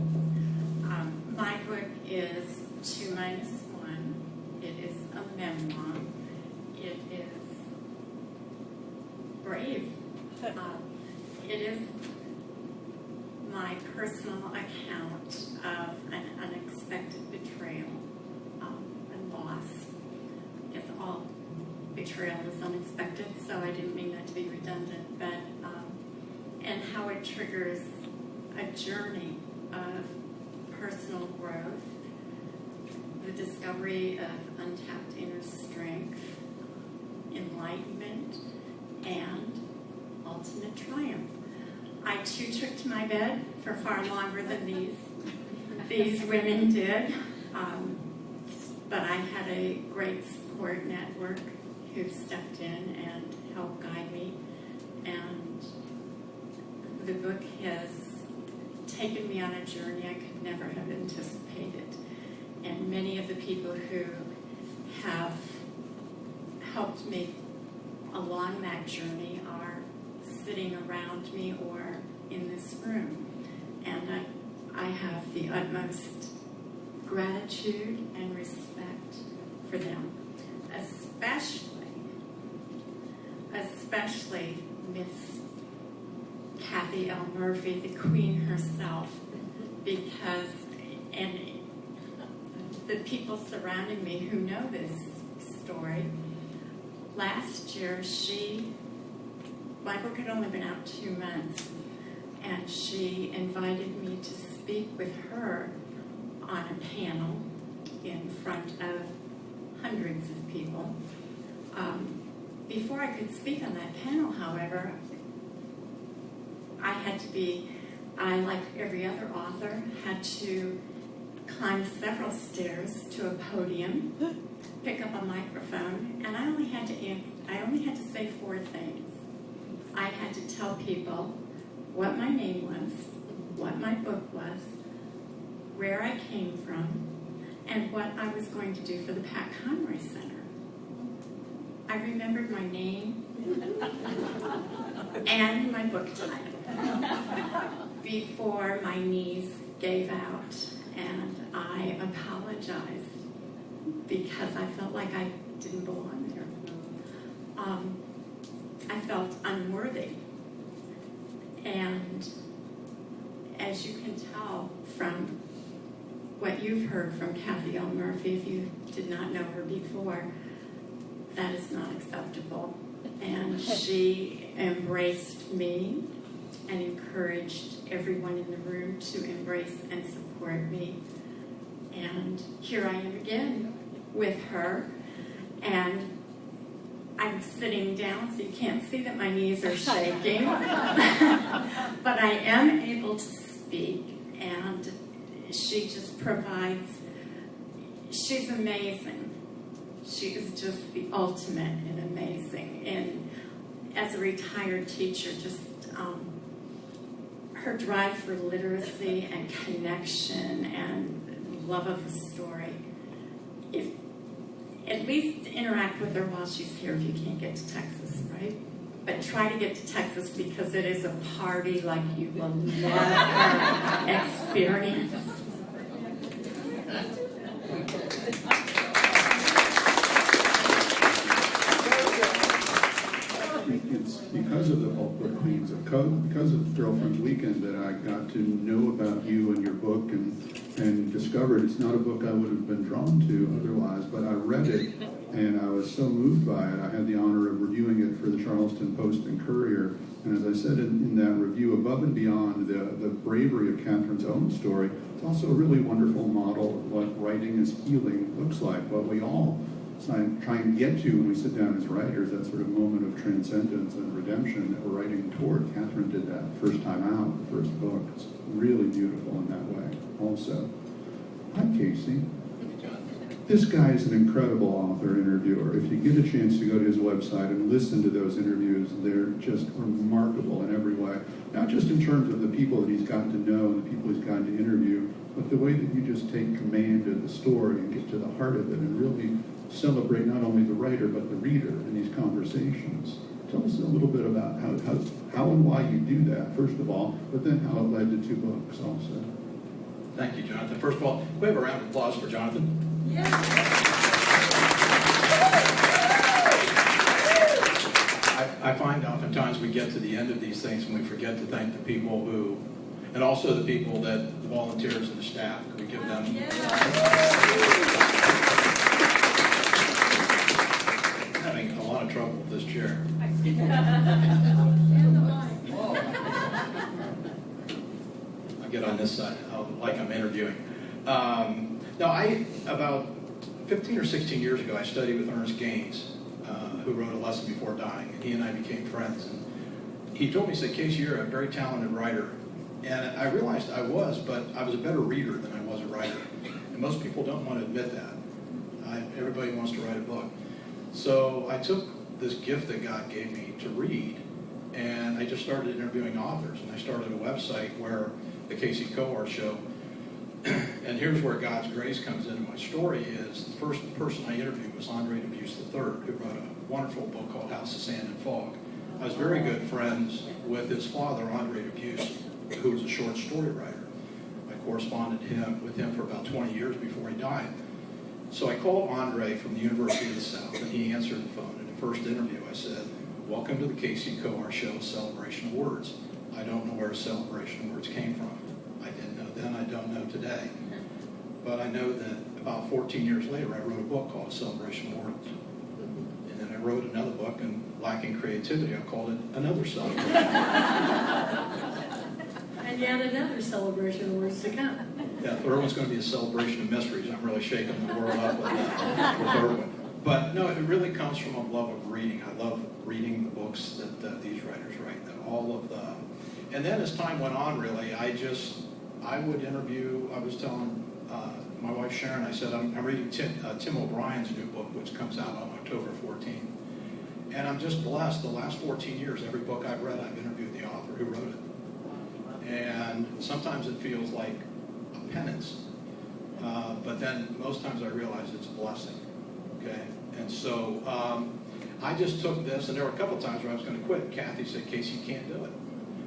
My book is 2-1. It is a memoir. It is brave. It is my personal account of an unexpected betrayal and loss. I guess all betrayal is unexpected, so I didn't mean that to be redundant, but and how it triggers a journey of personal growth, the discovery of untapped inner strength, enlightenment, and ultimate triumph. I too took to my bed for far longer than these women did, but I had a great support network who stepped in and helped guide me, and the book has taken me on a journey I could never have anticipated, and many of the people who have helped me along that journey are sitting around me or in this room, and I have the utmost gratitude and respect for them, especially Miss Kathy L. Murphy, the Queen herself, because, and the people surrounding me who know this story, last year my book had only been out 2 months, and she invited me to speak with her on a panel in front of hundreds of people. Before I could speak on that panel, however, I, like every other author, had to climb several stairs to a podium, pick up a microphone, and I only had to say 4 things. I had to tell people what my name was, what my book was, where I came from, and what I was going to do for the Pat Conroy Center. I remembered my name and my book title before my knees gave out, and I apologized because I felt like I didn't belong there. I felt unworthy, and as you can tell from what you've heard from Kathy L. Murphy, if you did not know her before, that is not acceptable. And she embraced me and encouraged everyone in the room to embrace and support me. And here I am again with her, and I'm sitting down, so you can't see that my knees are shaking, but I am able to speak, and she just provides, she's amazing. She is just the ultimate in amazing. And as a retired teacher, just her drive for literacy and connection and love of the story. At least interact with her while she's here if you can't get to Texas, right? But try to get to Texas because it is a party like you will never experience. It's because of the Pulpwood Queens, because of Girlfriend's Weekend, that I got to know about you and your book, and discovered it's not a book I would have been drawn to otherwise, but I read it and I was so moved by it. I had the honor of reviewing it for the Charleston Post and Courier, and as I said in that review, above and beyond the bravery of Catherine's own story, it's also a really wonderful model of what writing as healing looks like, what we all try and get to when we sit down as writers, that sort of moment of transcendence and redemption that we're writing toward. Catherine did that first time out, the first book. It's really beautiful in that way also. Hi, Casey. This guy is an incredible author, interviewer. If you get a chance to go to his website and listen to those interviews, they're just remarkable in every way. Not just in terms of the people that he's gotten to know and the people he's gotten to interview, but the way that you just take command of the story and get to the heart of it and really celebrate not only the writer but the reader in these conversations. Tell us a little bit about how and why you do that, first of all, but then how it led to 2 books also. Thank you, Jonathan. First of all, we have a round of applause for Jonathan. Yeah. I find oftentimes we we get to the end of these things and we forget to thank the people who, and also the people that, the volunteers and the staff. Can we give them? I'm having a lot of trouble with this chair. And the mic. I'll get on this side, like I'm interviewing. About 15 or 16 years ago, I studied with Ernest Gaines, who wrote A Lesson Before Dying, and he and I became friends. And he told me, he said, Casey, you're a very talented writer. And I realized I was, but I was a better reader than I was a writer. And most people don't want to admit that. Everybody wants to write a book. So I took this gift that God gave me to read, and I just started interviewing authors. And I started a website where the Casey Cohart Show, and here's where God's grace comes into my story, is the first person I interviewed was Andre Dubus III, who wrote a wonderful book called House of Sand and Fog. I was very good friends with his father, Andre Dubus, who was a short story writer. I corresponded with him for about 20 years before he died. So I called Andre from the University of the South, and he answered the phone. In the first interview, I said, welcome to the Casey Cohart Show, Celebration of Words. I don't know where Celebration of Words came from. I didn't know then, I don't know today. But I know that about 14 years later, I wrote a book called Celebration of Words. And then I wrote another book, and lacking creativity, I called it Another Celebration. And yet another celebration of words to come. Yeah, the third one's going to be a celebration of mysteries. I'm really shaking the world up with that, the third one. But no, it really comes from a love of reading. I love reading the books that these writers write. That all of the, and then as time went on, really, I would interview. I was telling my wife Sharon, I said I'm reading Tim O'Brien's new book, which comes out on October 14th, and I'm just blessed. The last 14 years, every book I've read, I've interviewed the author who wrote it. And sometimes it feels like a penance, but then most times I realize it's a blessing, okay? And so I just took this, and there were a couple times where I was going to quit. Kathy said, Casey, you can't do it.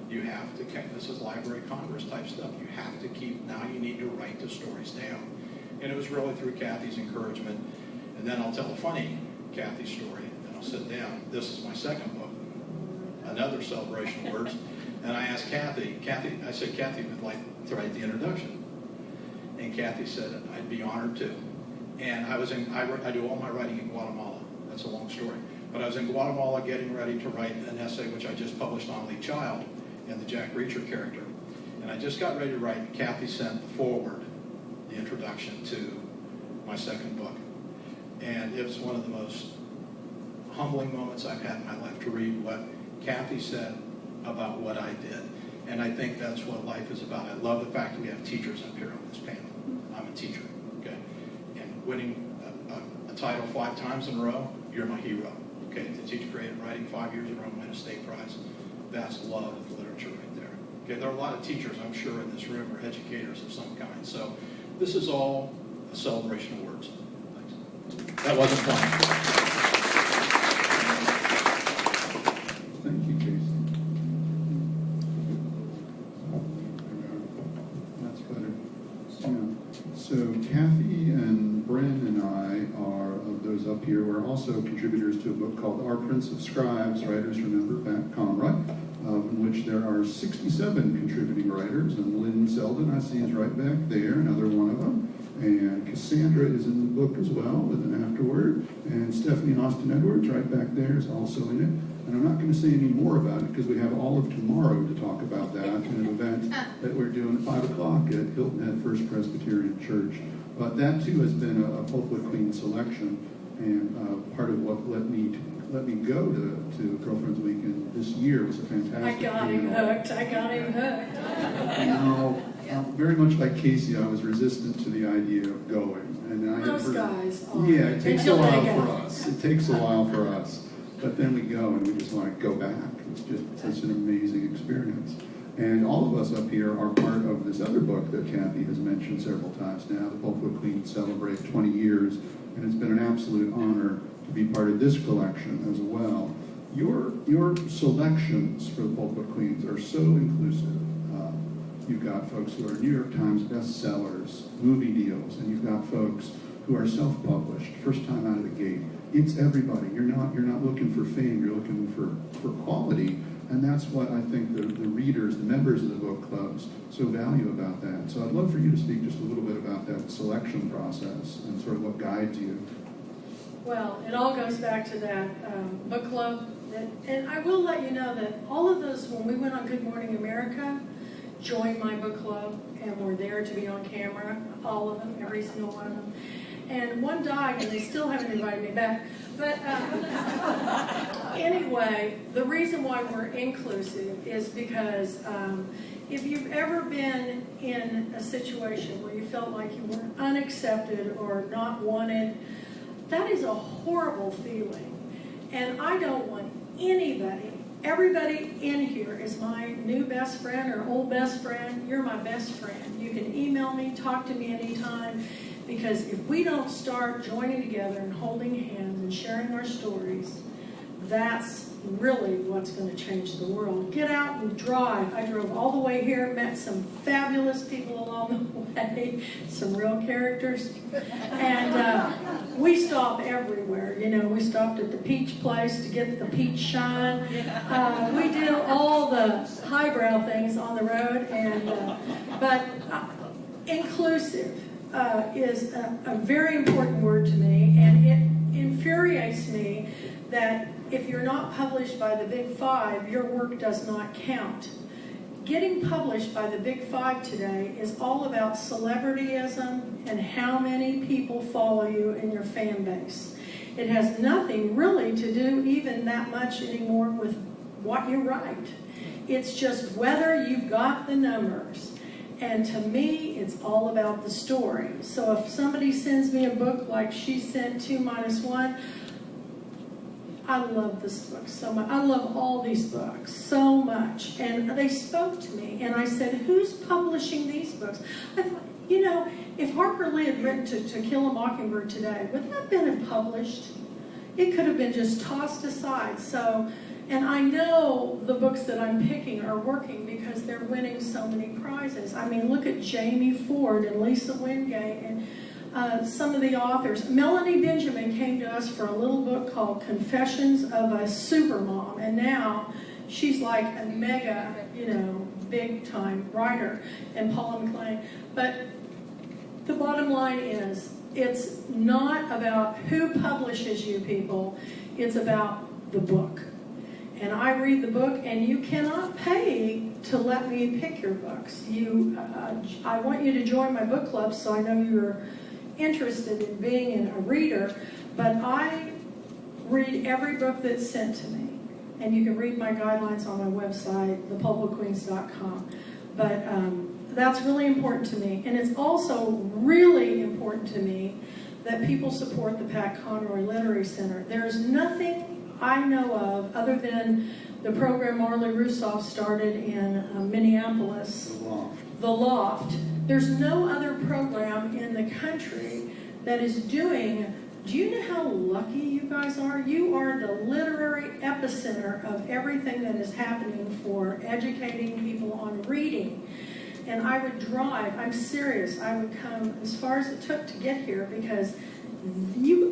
You have to, this is Library of Congress type stuff. You have to keep, now you need to write the stories down. And it was really through Kathy's encouragement. And then I'll tell a funny Kathy story, and I'll sit down. This is my second book, Another Celebration of Words. And I asked Kathy, I said, Kathy would like to write the introduction. And Kathy said, I'd be honored to. And I do all my writing in Guatemala. That's a long story. But I was in Guatemala getting ready to write an essay which I just published on Lee Child and the Jack Reacher character. And I just got ready to write, and Kathy sent the foreword, the introduction to my second book. And it was one of the most humbling moments I've had in my life to read what Kathy said about what I did. And I think that's what life is about. I love the fact that we have teachers up here on this panel. I'm a teacher, okay? And winning a title 5 times in a row, you're my hero, okay? To teach creative writing 5 years in a row and win a state prize, that's love of literature right there. Okay, there are a lot of teachers, I'm sure, in this room are educators of some kind. So this is all a celebration of words. Thanks. That wasn't fun. Thank you, Casey. That's better. Yeah. So Kathy and Bryn and I are, of those up here, we're also contributors to a book called Our Prince of Scribes, Writers Remember, at Conroy, in which there are 67 contributing writers, and Lynn Selden, I see, is right back there, another one of them. And Cassandra is in the book as well, with an afterword. And Stephanie Austin Edwards, right back there, is also in it. And I'm not going to say any more about it because we have all of tomorrow to talk about that in an event that we're doing at 5 o'clock at Hilton Head First Presbyterian Church. But that too has been a Pulpwood Queen selection, and part of what let me go to Girlfriends Weekend this year was a fantastic. I got him hooked. No, very much like Casey, I was resistant to the idea of going, and I Most guys are. Yeah, it takes a Until they while go. for us. It takes a while for us, but then we go and we just want to go back. It's just such an amazing experience. And all of us up here are part of this other book that Kathy has mentioned several times now, the Pulpwood Queen Celebrate 20 Years, and it's been an absolute honor to be part of this collection as well. Your selections for the Pulpwood Queens are so inclusive. You've got folks who are New York Times bestsellers, movie deals, and you've got folks who are self-published, first time out of the gate. It's everybody. You're not looking for fame. You're looking for quality. And that's what I think the readers, the members of the book clubs, so value about that. So I'd love for you to speak just a little bit about that selection process and sort of what guides you. Well, it all goes back to that book club. And I will let you know that all of those, when we went on Good Morning America, joined my book club and were there to be on camera, all of them, every single one of them. And one died, and they still haven't invited me back. But anyway, the reason why we're inclusive is because if you've ever been in a situation where you felt like you were unaccepted or not wanted, that is a horrible feeling. And I don't want anybody, everybody in here is my new best friend or old best friend. You're my best friend. You can email me, talk to me anytime. Because if we don't start joining together and holding hands and sharing our stories, that's really what's going to change the world. Get out and drive. I drove all the way here, met some fabulous people along the way, some real characters. And we stop everywhere. You know, we stopped at the peach place to get the peach shine. We do all the highbrow things on the road. But inclusive is a very important word to me, and it infuriates me that if you're not published by the Big Five, your work does not count. Getting published by the Big Five today is all about celebrityism and how many people follow you in your fan base. It has nothing really to do even that much anymore with what you write. It's just whether you've got the numbers. And to me, it's all about the story. So if somebody sends me a book like she sent 2-1, I love this book so much. I love all these books so much. And they spoke to me, and I said, who's publishing these books? I thought, you know, if Harper Lee had written To Kill a Mockingbird today, would that have been published? It could have been just tossed aside. So. And I know the books that I'm picking are working because they're winning so many prizes. I mean, look at Jamie Ford and Lisa Wingate and some of the authors. Melanie Benjamin came to us for a little book called Confessions of a Supermom, and now she's like a mega, you know, big-time writer, and Paula McLean. But the bottom line is, it's not about who publishes you, people. It's about the book. And I read the book, and you cannot pay to let me pick your books. I want you to join my book club, so I know you're interested in being a reader. But I read every book that's sent to me, and you can read my guidelines on my website, thepulpwoodqueens.com. But that's really important to me, and it's also really important to me that people support the Pat Conroy Literary Center. There's nothing I know of, other than the program Marley Rusoff started in Minneapolis, The Loft. There's no other program in the country that is doing, do you know how lucky you guys are? You are the literary epicenter of everything that is happening for educating people on reading. And I would drive, I'm serious, I would come as far as it took to get here because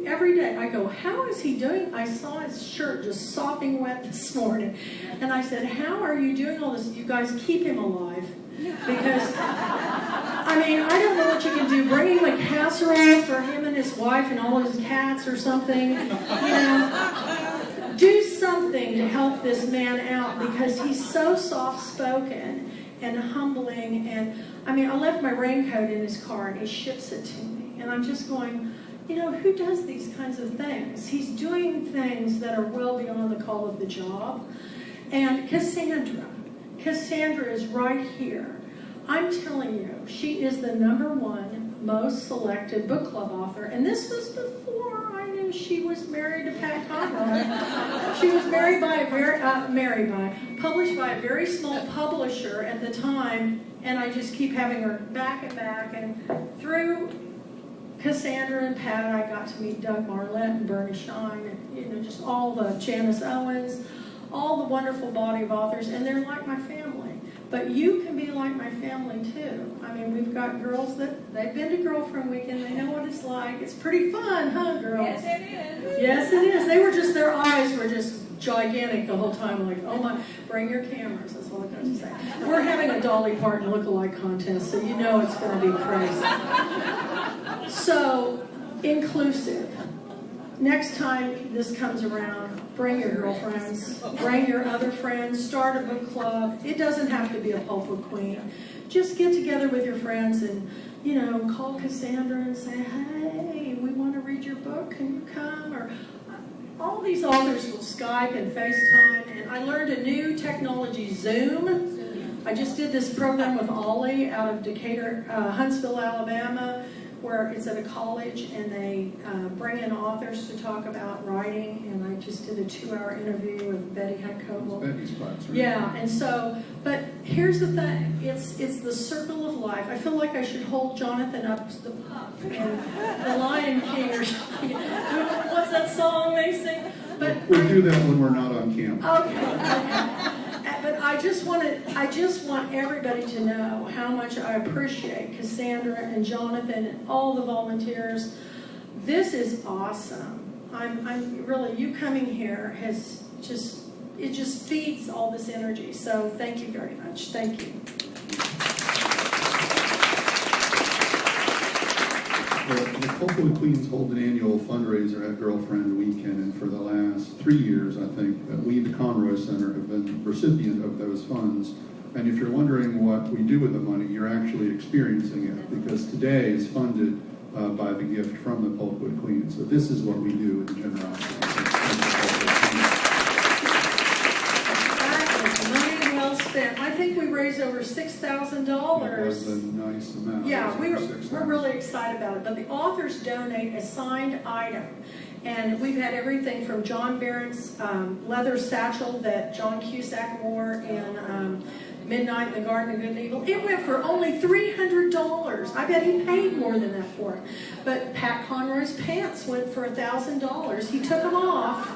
every day I go, how is he doing? I saw his shirt just sopping wet this morning. And I said, how are you doing all this? You guys keep him alive. Because, I mean, I don't know what you can do. Bring him a casserole for him and his wife and all his cats or something. You know, do something to help this man out because he's so soft-spoken and humbling. And, I mean, I left my raincoat in his car and he ships it to me. And I'm just going, you know, who does these kinds of things? He's doing things that are well beyond the call of the job. And Cassandra is right here. I'm telling you, she is the #1 most selected book club author. And this was before I knew she was married to Pat Conroy. She was published by a very small publisher at the time. And I just keep having her back and back. And through Cassandra and Pat, I got to meet Doug Marlette and Bernie Shine, and you know, just all the Janice Owens, all the wonderful body of authors, and they're like my family. But you can be like my family too. I mean, we've got girls that they've been to Girlfriend Weekend. They know what it's like. It's pretty fun, huh, girls? Yes, it is. Yes, it is. Their eyes were just gigantic the whole time, like, oh my, bring your cameras, that's all I got to say. We're having a Dolly Parton look-alike contest, so you know it's going to be crazy. So, inclusive. Next time this comes around, bring your girlfriends, bring your other friends, start a book club. It doesn't have to be a Pulpwood Queen. Just get together with your friends and, you know, call Cassandra and say, hey, we want to read your book, can you come? Or all these authors will Skype and FaceTime, and I learned a new technology, Zoom. I just did this program with Ollie out of Decatur, Huntsville, Alabama, where it's at a college, and they bring in authors to talk about writing, and I just did a 2-hour interview with Betty Hunt-Coble. Betty's class, right? Yeah, and so, but here's the thing, it's the circle of life. I feel like I should hold Jonathan up to the pup and the Lion King or something. What's that song they sing? But We'll do that when we're not on camera. Okay. But I just want everybody to know how much I appreciate Cassandra and Jonathan and all the volunteers. This is awesome. I'm really, you coming here has just, it just feeds all this energy. So thank you very much. Thank you. The Pulpwood Queens hold an annual fundraiser at Girlfriend Weekend, and for the last 3 years, I think, we, the Conroy Center, have been recipient of those funds. And if you're wondering what we do with the money, you're actually experiencing it, because today is funded by the gift from the Pulpwood Queens. So this is what we do with the generosity. I think we raised over $6,000. That was a nice amount. Yeah, we're really excited about it. But the authors donate a signed item. And we've had everything from John Barrett's leather satchel that John Cusack wore in Midnight in the Garden of Good and Evil. It went for only $300. I bet he paid more than that for it. But Pat Conroy's pants went for $1,000. He took them off.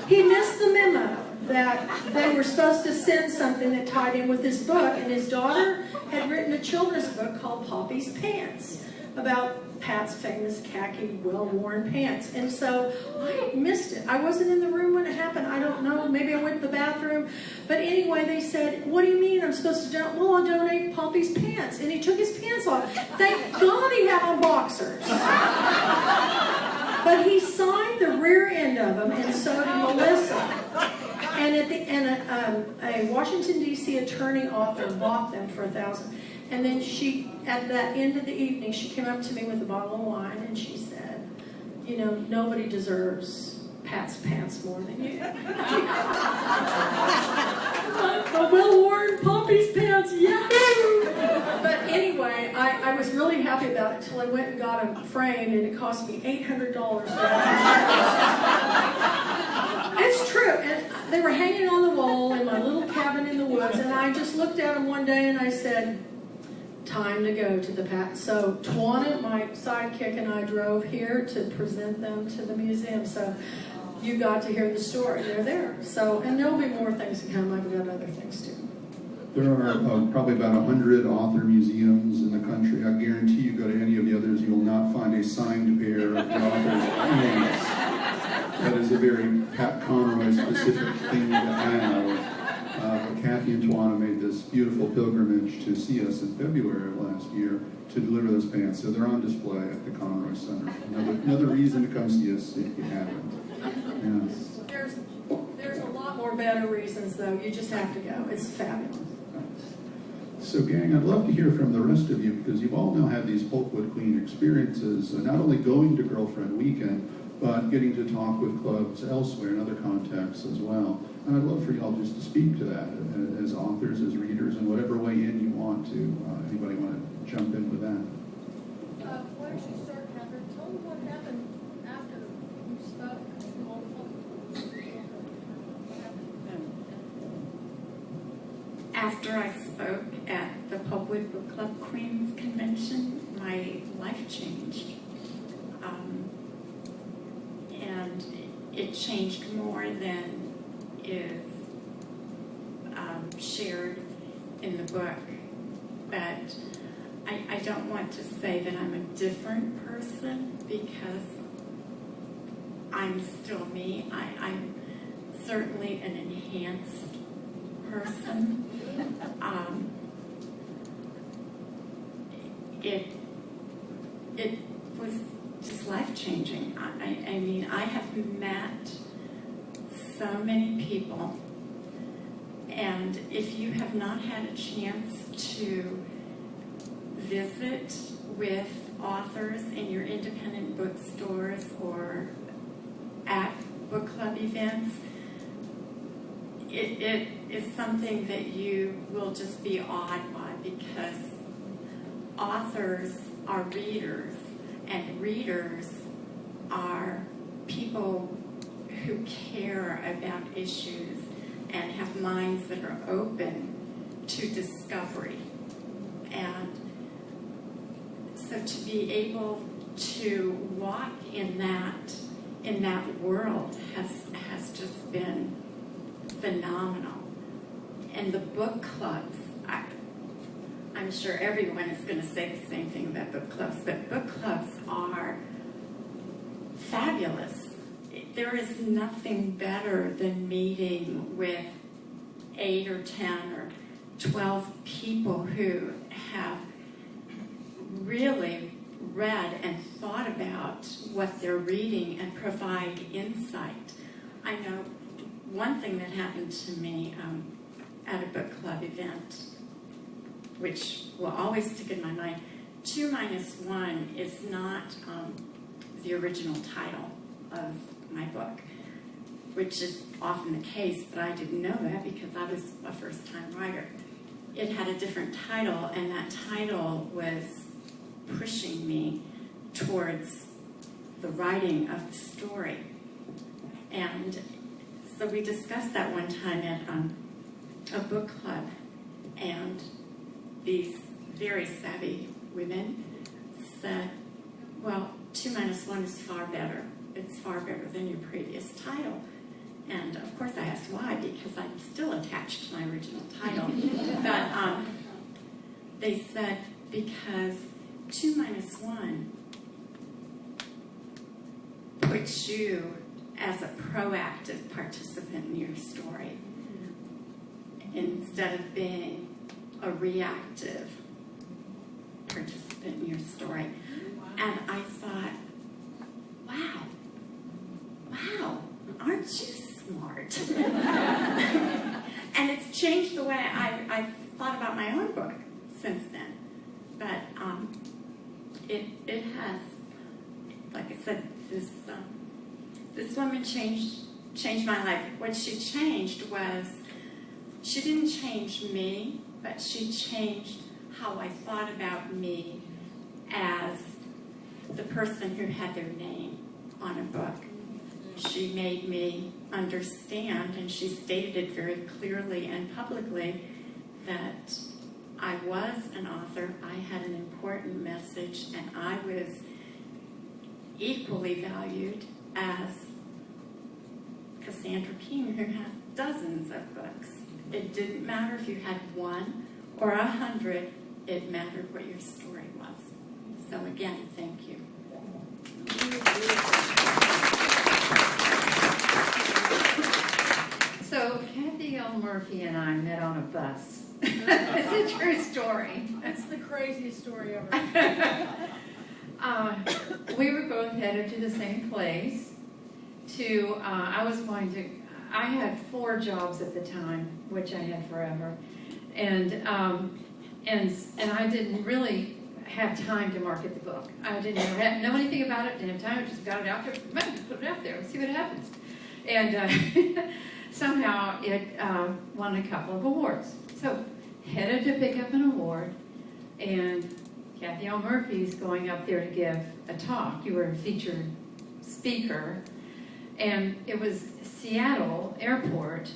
He missed the memo that they were supposed to send something that tied in with his book, and his daughter had written a children's book called Poppy's Pants about Pat's famous khaki, well-worn pants. And so I missed it. I wasn't in the room when it happened. I don't know. Maybe I went to the bathroom. But anyway, they said, what do you mean I'm supposed to donate? Well, I'll donate Poppy's pants. And he took his pants off. Thank God he had on boxers. But he signed the rear end of them, and so did Melissa. And a Washington, D.C. attorney author bought them for $1,000. And then she, at the end of the evening, she came up to me with a bottle of wine, and she said, you know, nobody deserves Pat's pants more than you. A well-worn Poppy's pants, yahoo! But anyway, I was really happy about it until I went and got them framed, and it cost me $800. It's true. And they were hanging on the wall in my little cabin in the woods, and I just looked at them one day and I said, time to go to the Pat. So Tawana, my sidekick, and I drove here to present them to the museum. So you got to hear the story. They're there. So, and there'll be more things to come. I've got other things too. There are probably about 100 author museums in the country. I guarantee you go to any of the others, you will not find a signed pair of the author's pants. That is a very Pat Conroy specific thing to have. But Kathy and Tawana made this beautiful pilgrimage to see us in February of last year to deliver those pants. So they're on display at the Conroy Center. Another reason to come see us if you haven't. Yes. There's a lot more better reasons, though. You just have to go. It's fabulous. So, gang, I'd love to hear from the rest of you, because you've all now had these Pulpwood Queen experiences, not only going to Girlfriend Weekend, but getting to talk with clubs elsewhere in other contexts as well. And I'd love for y'all just to speak to that as authors, as readers, in whatever way in you want to. Anybody want to jump in with that? Why don't you start, Catherine? Tell me what happened after you spoke. After I spoke at the Pulpwood Book Club Queens Convention, my life changed. And it changed more than is shared in the book. But I don't want to say that I'm a different person, because I'm still me. I'm certainly an enhanced person. It was just life-changing. I mean, I have met so many people, and if you have not had a chance to visit with authors in your independent bookstores or at book club events, it is something that you will just be awed by, because authors are readers, and readers are people who care about issues and have minds that are open to discovery. And so to be able to walk in that world has just been phenomenal. And the book clubs, I'm sure everyone is going to say the same thing about book clubs, but book clubs are fabulous. There is nothing better than meeting with 8 or 10 or 12 people who have really read and thought about what they're reading and provide insight. I know one thing that happened to me at a book club event, which will always stick in my mind. 2 - 1 is not the original title of my book, which is often the case, but I didn't know that because I was a first-time writer. It had a different title, and that title was pushing me towards the writing of the story. And so we discussed that one time at a book club, and these very savvy women said, well, 2 - 1 is far better. It's far better than your previous title. And of course I asked why, because I'm still attached to my original title. But they said, because 2 - 1 puts you as a proactive participant in your story, instead of being a reactive participant in your story. And I thought, wow, aren't you smart? And it's changed the way I thought about my own book since then. But it has, like I said, this woman changed my life. What she changed was, she didn't change me, but she changed how I thought about me as the person who had their name on a book. She made me understand, and she stated it very clearly and publicly, that I was an author, I had an important message, and I was equally valued as Cassandra King, who has dozens of books. It didn't matter if you had 1 or 100, it mattered what your story was. So again, thank you. So Kathy L. Murphy and I met on a bus. It's a true story. That's the craziest story ever. We were both headed to the same place. I had 4 jobs at the time, which I had forever, and I didn't really have time to market the book. I didn't know anything about it. Didn't have time. I just got it out there. Put it out there and see what happens. And somehow it won a couple of awards. So headed to pick up an award, and Kathy L. Murphy's going up there to give a talk. You were a featured speaker, and it was Seattle Airport.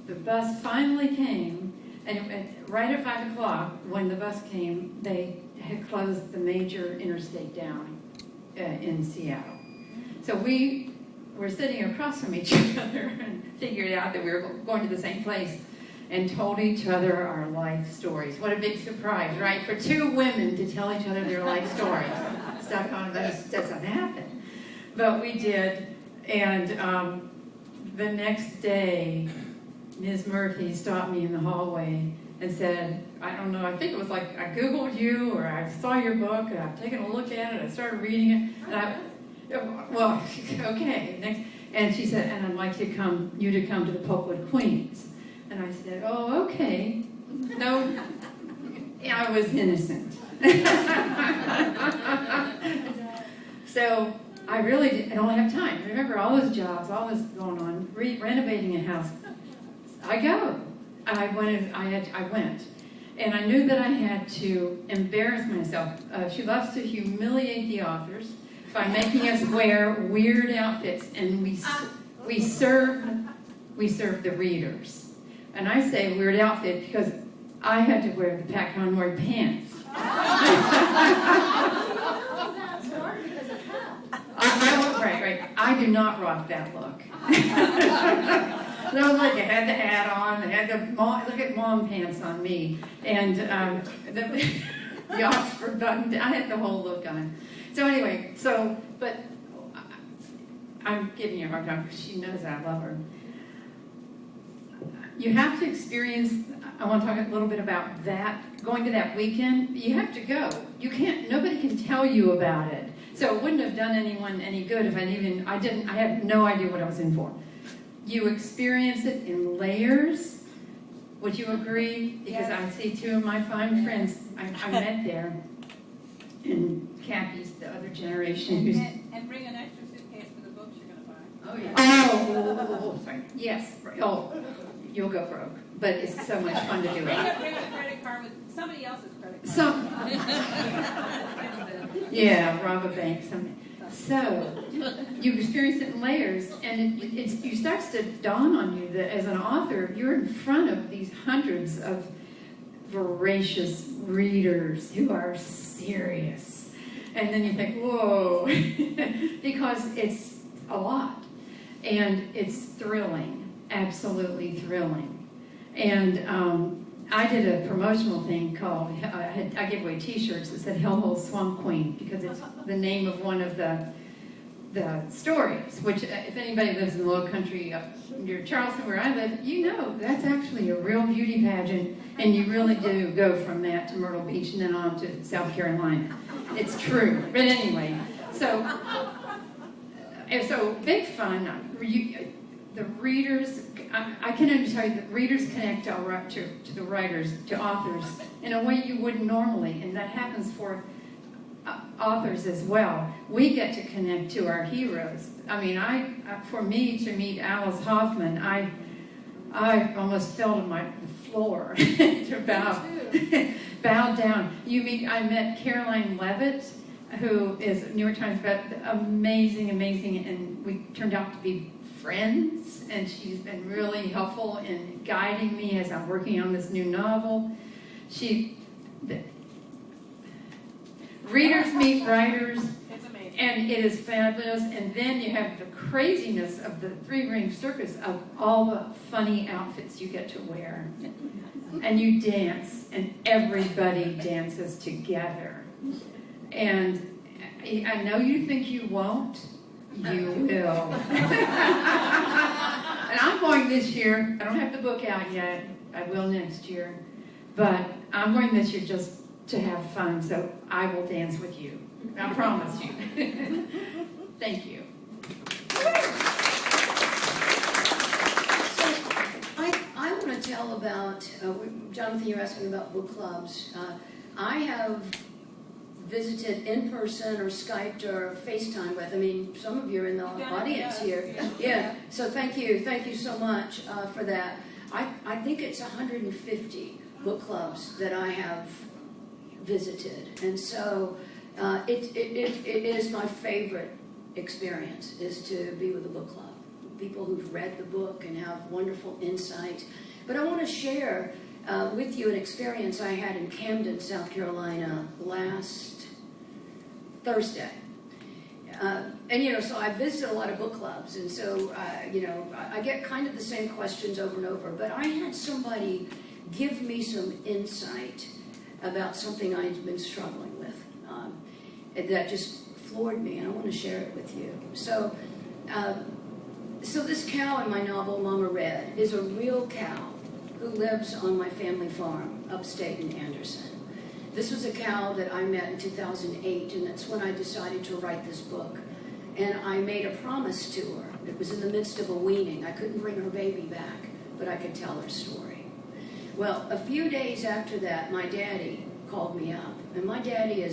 The bus finally came, and right at 5 o'clock, when the bus came, they had closed the major interstate down in Seattle. So we were sitting across from each other and figured out that we were going to the same place, and told each other our life stories. What a big surprise, right? For 2 women to tell each other their life stories. Stuff on those doesn't happen. But we did. And the next day, Ms. Murphy stopped me in the hallway and said, I don't know, I think it was like I Googled you or I saw your book and I've taken a look at it, I started reading it, and well, okay. Next, and she said, and I'd like you to come to the Pulpwood Queens. And I said, oh, okay. No, I was innocent. So I don't have time. Remember all those jobs, all this going on, renovating a house. I went. And I knew that I had to embarrass myself. She loves to humiliate the authors by making us wear weird outfits, and we serve the readers. And I say weird outfit because I had to wear the Pat Conroy pants. Right. I do not rock that look. No, like I had the hat on, I had look at mom pants on me, and the Oxford button. I had the whole look on. So anyway, but I'm giving you a hard time because she knows I love her. You have to experience. I want to talk a little bit about that. Going to that weekend, you have to go. You can't. Nobody can tell you about it. So it wouldn't have done anyone any good if I had no idea what I was in for. You experience it in layers. Would you agree? Because I see two of my fine friends I met there. And Kathy's the other generation. And bring an extra suitcase for the books you're going to buy. Oh, yeah. Oh, sorry. Yes. Oh, you'll go broke. But it's so much fun to do it. Bring a credit card with somebody else's credit card. Yeah, rob a bank. So you experience it in layers, and it starts to dawn on you that as an author, you're in front of these hundreds of voracious readers who are serious. And then you think, whoa, because it's a lot. And it's thrilling, absolutely thrilling. And I did a promotional thing called, I gave away t-shirts that said Hellhole Swamp Queen, because it's the name of one of the stories, which if anybody lives in the low country up near Charleston where I live, you know that's actually a real beauty pageant, and you really do go from that to Myrtle Beach and then on to South Carolina. It's true. But anyway, so big fun. The readers, I can only tell you that readers connect to the writers, to authors, in a way you wouldn't normally, and that happens for authors as well. We get to connect to our heroes. I mean, for me to meet Alice Hoffman, I almost fell to my floor to bow down. I met Caroline Levitt, who is New York Times amazing, and we turned out to be friends, and she's been really helpful in guiding me as I'm working on this new novel. Readers meet writers, and it is fabulous. And then you have the craziness of the three-ring circus of all the funny outfits you get to wear. And you dance, and everybody dances together. And I know you think you won't. You will. And I'm going this year. I don't have the book out yet. I will next year. But I'm going this year just to have fun, so I will dance with you. I promise you. Thank you. So I want to tell about, Jonathan, you're asking about book clubs. I have visited in person or Skyped or FaceTime with. I mean, some of you are in the audience here. Yeah. So thank you so much for that. I think it's 150 book clubs that I have visited, and so it is my favorite experience is to be with a book club. People who've read the book and have wonderful insight. But I want to share with you an experience I had in Camden, South Carolina last Thursday. And so I visited a lot of book clubs, and so I get kind of the same questions over and over, but I had somebody give me some insight about something I've been struggling with that just floored me, and I want to share it with you. So So this cow in my novel, Mama Red, is a real cow who lives on my family farm upstate in Anderson. This was a cow that I met in 2008, and that's when I decided to write this book. And I made a promise to her. It was in the midst of a weaning. I couldn't bring her baby back, but I could tell her story. Well, a few days after that, my daddy called me up. And my daddy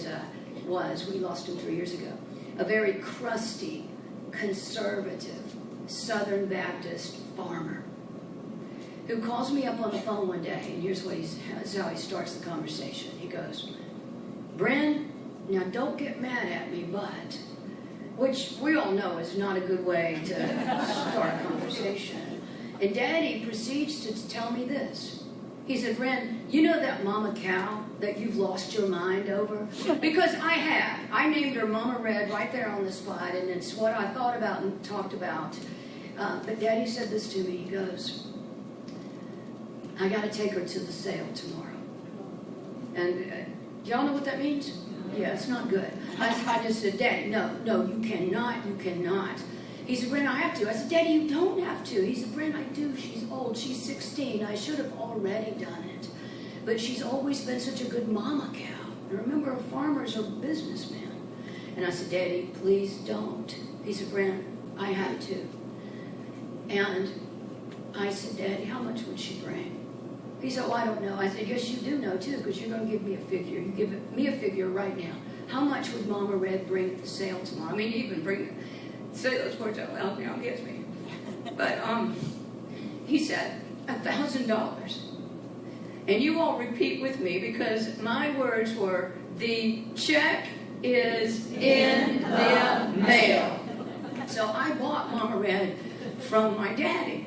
we lost him 3 years ago, a very crusty, conservative, Southern Baptist farmer who calls me up on the phone one day, and here's how he starts the conversation. He goes, "Bren, now don't get mad at me, but," which we all know is not a good way to start a conversation. And Daddy proceeds to tell me this. He said, "Bren, you know that mama cow that you've lost your mind over?" Because I have. I named her Mama Red right there on the spot, and it's what I thought about and talked about. But Daddy said this to me. He goes, "I got to take her to the sale tomorrow." And y'all know what that means? Yeah, it's not good. I just said, "Daddy, no, you cannot. He said, "Bren, I have to." I said, "Daddy, you don't have to." He said, "Bren, I do. She's old. She's 16. I should have already done it. But she's always been such a good mama cow. And remember, farmers are businessmen." And I said, "Daddy, please don't." He said, "Bren, I have to." And I said, "Daddy, how much would she bring?" He said, "Oh, I don't know." I said, "Yes, you do know, too, because you're going to give me a figure. You give me a figure right now. How much would Mama Red bring at the sale tomorrow?" I mean, you even bring it. Say those words out loud now, gets me. But he said, $1,000. And you all repeat with me, because my words were, "The check is in the mail." So I bought Mama Red from my daddy.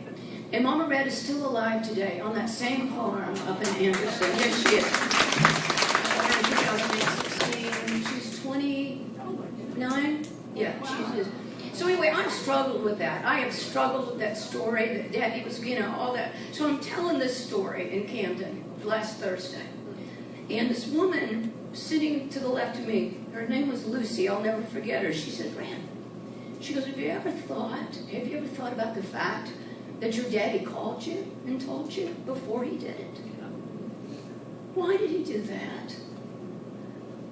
And Mama Red is still alive today on that same farm up in Anderson. Yes, she is. In 2016, she's 29. Yeah, she is. So anyway, I've struggled with that. I have struggled with that story that Daddy was, all that. So I'm telling this story in Camden last Thursday. And this woman sitting to the left of me, her name was Lucy. I'll never forget her. She said, "Rand," she goes, have you ever thought about the fact that your daddy called you and told you before he did it? Why did he do that?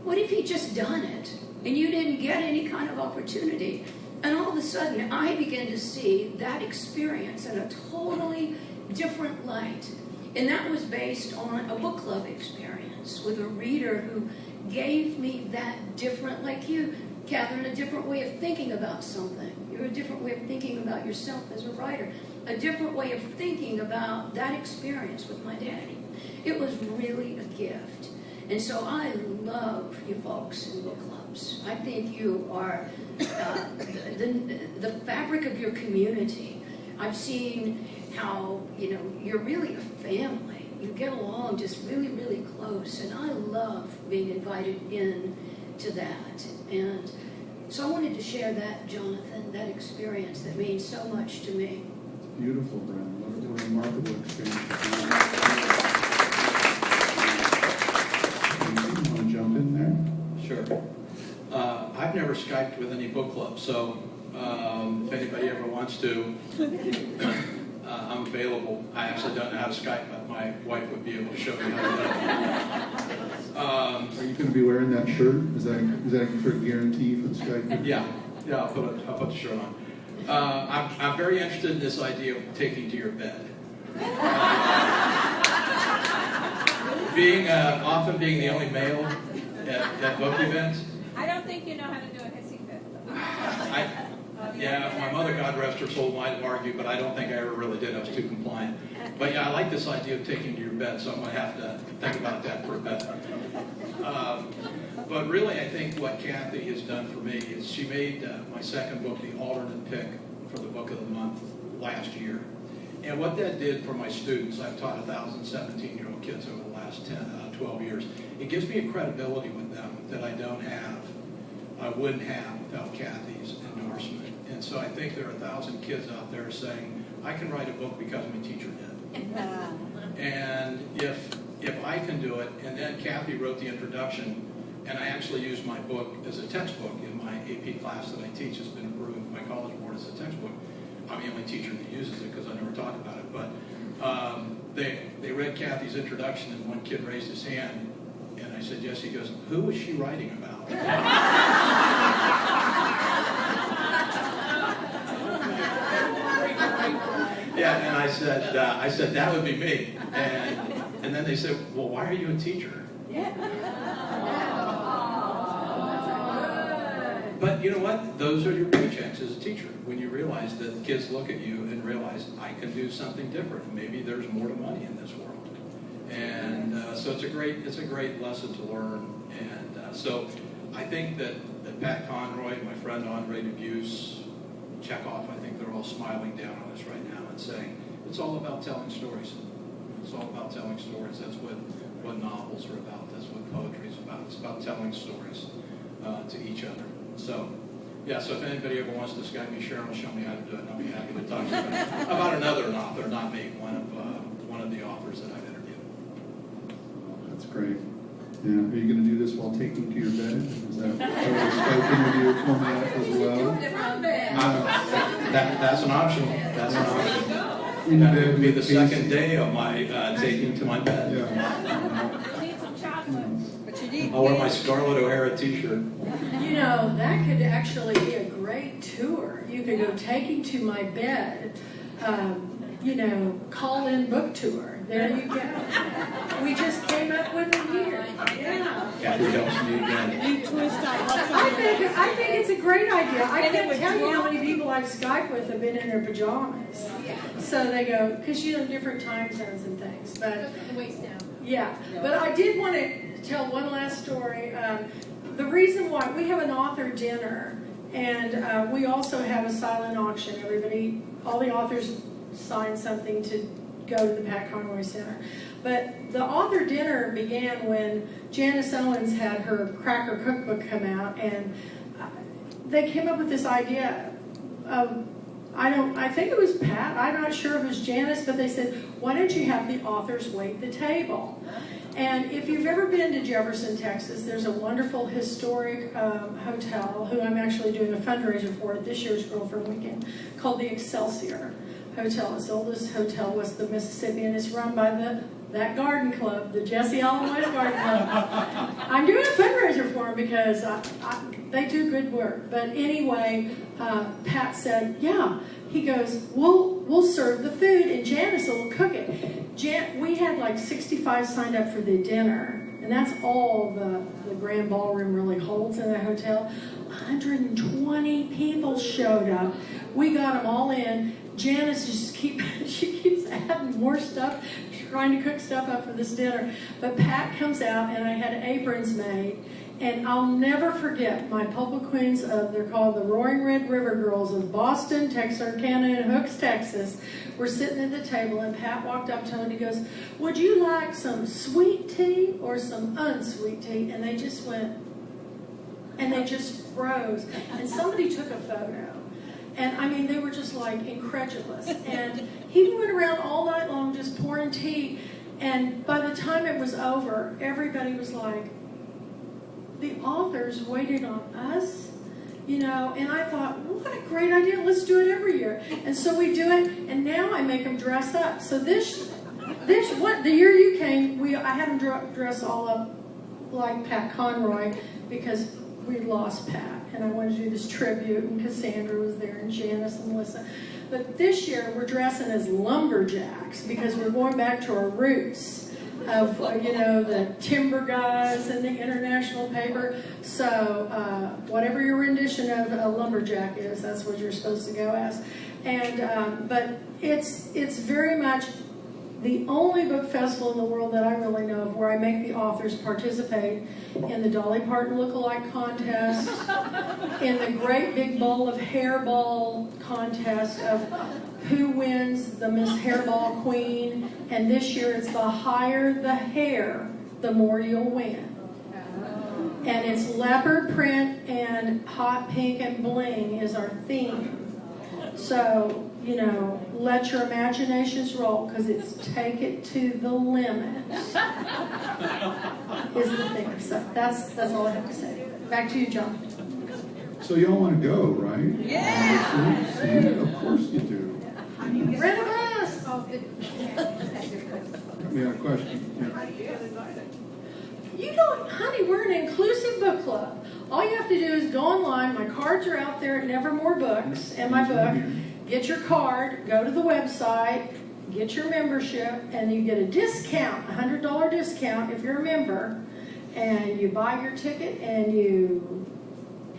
What if he just done it and you didn't get any kind of opportunity?" And all of a sudden, I began to see that experience in a totally different light. And that was based on a book club experience with a reader who gave me that different, like you, Catherine, a different way of thinking about something. You're a different way of thinking about yourself as a writer. A different way of thinking about that experience with my daddy. It was really a gift. And so I love you folks in book clubs. I think you are the fabric of your community. I've seen how, you're really a family. You get along just really, really close. And I love being invited in to that. And so I wanted to share that, Jonathan, that experience that means so much to me. Beautiful, Bren. What a remarkable experience. You want to jump in there? Sure. I've never Skyped with any book club, so if anybody ever wants to, I'm available. I actually don't know how to Skype, but my wife would be able to show me how to do it. Are you going to be wearing that shirt? Is that for a guarantee for the Skype? Yeah, I'll put the shirt on. I'm very interested in this idea of taking to your bed. Often being the only male at book events. I don't think you know how to do a hissy fit. My mother, God rest her soul, might argue, but I don't think I ever really did. I was too compliant. But yeah, I like this idea of taking to your bed, so I'm going to have to think about that for a bit. But really, I think what Kathy has done for me is she made my second book the alternate pick for the book of the month last year. And what that did for my students, I've taught 1,000 17-year-old kids over the last 12 years. It gives me a credibility with them that I wouldn't have without Kathy's endorsement. And so I think there are 1,000 kids out there saying, I can write a book because my teacher did. And if I can do it, and then Kathy wrote the introduction, and I actually used my book as a textbook in my AP class that I teach. It's been approved by College Board as a textbook. I'm the only teacher that uses it because I never talk about it. But they read Kathy's introduction, and one kid raised his hand, and I said, yes. He goes, who was she writing about? Yeah, and I said that would be me. And then they said, well, why are you a teacher? But you know what? Those are your paychecks as a teacher. When you realize that kids look at you and realize, I can do something different. Maybe there's more to money in this world. And so it's a great lesson to learn. And so I think that Pat Conroy, my friend Andre Dubusse, Chekhov, I think they're all smiling down on us right now and saying, it's all about telling stories. It's all about telling stories. That's what novels are about. That's what poetry is about. It's about telling stories to each other. So, yeah, so if anybody ever wants to Skype me, Sharon will show me how to do it, and I'll be happy to talk to you about another author, not me, one of the authors that I've interviewed. That's great. Yeah, are you going to do this while taking to your bed? Is that a Skype interview format as well? That's an option. That's an option. That would be the second day of my taking to my bed. Yeah. I'll wear my Scarlett O'Hara t-shirt. You know, that could actually be a great tour. You could go taking to my bed, call-in book tour. There you go. We just came up with it here. Yeah. Kathy helps me again. I think it's a great idea. I can't tell you how many people I've Skyped with have been in their pajamas. So they go, because different time zones and things. But yeah, but I did want to tell one last story. The reason why we have an author dinner, and we also have a silent auction. All the authors sign something to go to the Pat Conroy Center. But the author dinner began when Janice Owens had her Cracker Cookbook come out, and they came up with this idea of, I think it was Pat, I'm not sure if it was Janice, but they said, why don't you have the authors wait the table? And if you've ever been to Jefferson, Texas, there's a wonderful historic hotel who I'm actually doing a fundraiser for at this year's Girlfriend Weekend called the Excelsior Hotel. It's the oldest hotel west of Mississippi, and it's run by that garden club, the Jesse Allen West Garden Club. I'm doing a fundraiser for them because they do good work. But anyway, Pat said, yeah. He goes, we'll serve the food, and Janice will cook it. We had like 65 signed up for the dinner, and that's all the grand ballroom really holds in the hotel. 120 people showed up. We got them all in. Janice keeps adding more stuff, trying to cook stuff up for this dinner. But Pat comes out, and I had aprons made. And I'll never forget my Pulpwood Queens they're called the Roaring Red River Girls of Boston, Texarkana, and Hooks, Texas. We're sitting at the table, and Pat walked up to him and he goes, would you like some sweet tea or some unsweet tea? And they just went, and they just froze. And somebody took a photo. And I mean, they were just like incredulous. And he went around all night long just pouring tea. And by the time it was over, everybody was like, the authors waited on us, and I thought, what a great idea, let's do it every year. And so we do it, and now I make them dress up. So the year you came, I had them dress all up like Pat Conroy because we lost Pat, and I wanted to do this tribute, and Cassandra was there, and Janice and Melissa. But this year, we're dressing as lumberjacks because we're going back to our roots of, the timber guys and the international paper. So whatever your rendition of a lumberjack is, that's what you're supposed to go as. And but it's very much the only book festival in the world that I really know of where I make the authors participate in the Dolly Parton lookalike contest, in the great big bowl of hairball contest of who wins the Miss Hairball Queen, and this year it's the higher the hair, the more you'll win. And it's leopard print and hot pink and bling is our theme. So, let your imaginations roll, because it's take it to the limit is the thing. So that's all I have to say. Back to you, John. So you all want to go, right? Yeah. See, of course you do. Rent a bus. Yeah, question. Yeah. You don't, honey, we're an inclusive book club. All you have to do is go online. My cards are out there at Nevermore Books and my book. Get your card, go to the website, get your membership, and you get a discount, a $100 discount if you're a member. And you buy your ticket and you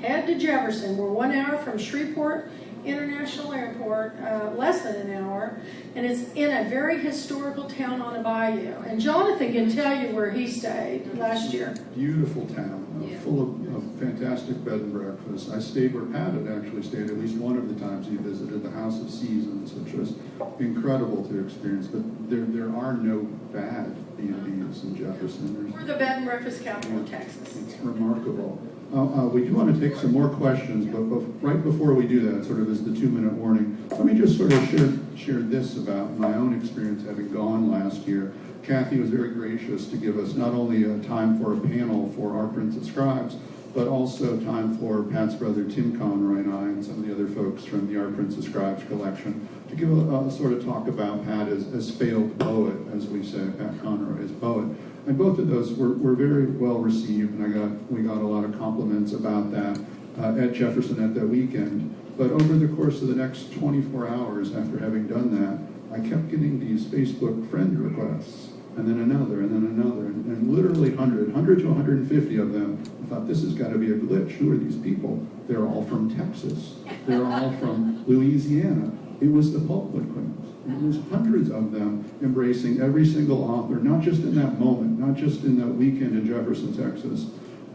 head to Jefferson. We're 1 hour from Shreveport International Airport, less than an hour, and it's in a very historical town on a bayou. And Jonathan can tell you where he stayed last year. Beautiful town, full of fantastic bed and breakfast. I stayed where Pat had actually stayed at least one of the times he visited, the House of Seasons, which was incredible to experience. But there are no bad B&Bs in Jefferson. We're the bed and breakfast capital of Texas. It's remarkable. We do want to take some more questions, but right before we do that, sort of as the 2-minute warning, let me just sort of share this about my own experience having gone last year. Kathy was very gracious to give us not only a time for a panel for our Prince of Scribes, but also time for Pat's brother Tim Conroy and I and some of the other folks from the Our Prince of Scribes collection to give a sort of talk about Pat as failed poet, as we say, Pat Conroy as poet. And both of those were very well received, and we got a lot of compliments about that at Jefferson at that weekend. But over the course of the next 24 hours after having done that, I kept getting these Facebook friend requests, and then another, and literally 100 to 150 of them. I thought, this has got to be a glitch. Who are these people? They're all from Texas. They're all from Louisiana. It was the Pulpwood Queens. It was hundreds of them embracing every single author, not just in that moment, not just in that weekend in Jefferson, Texas,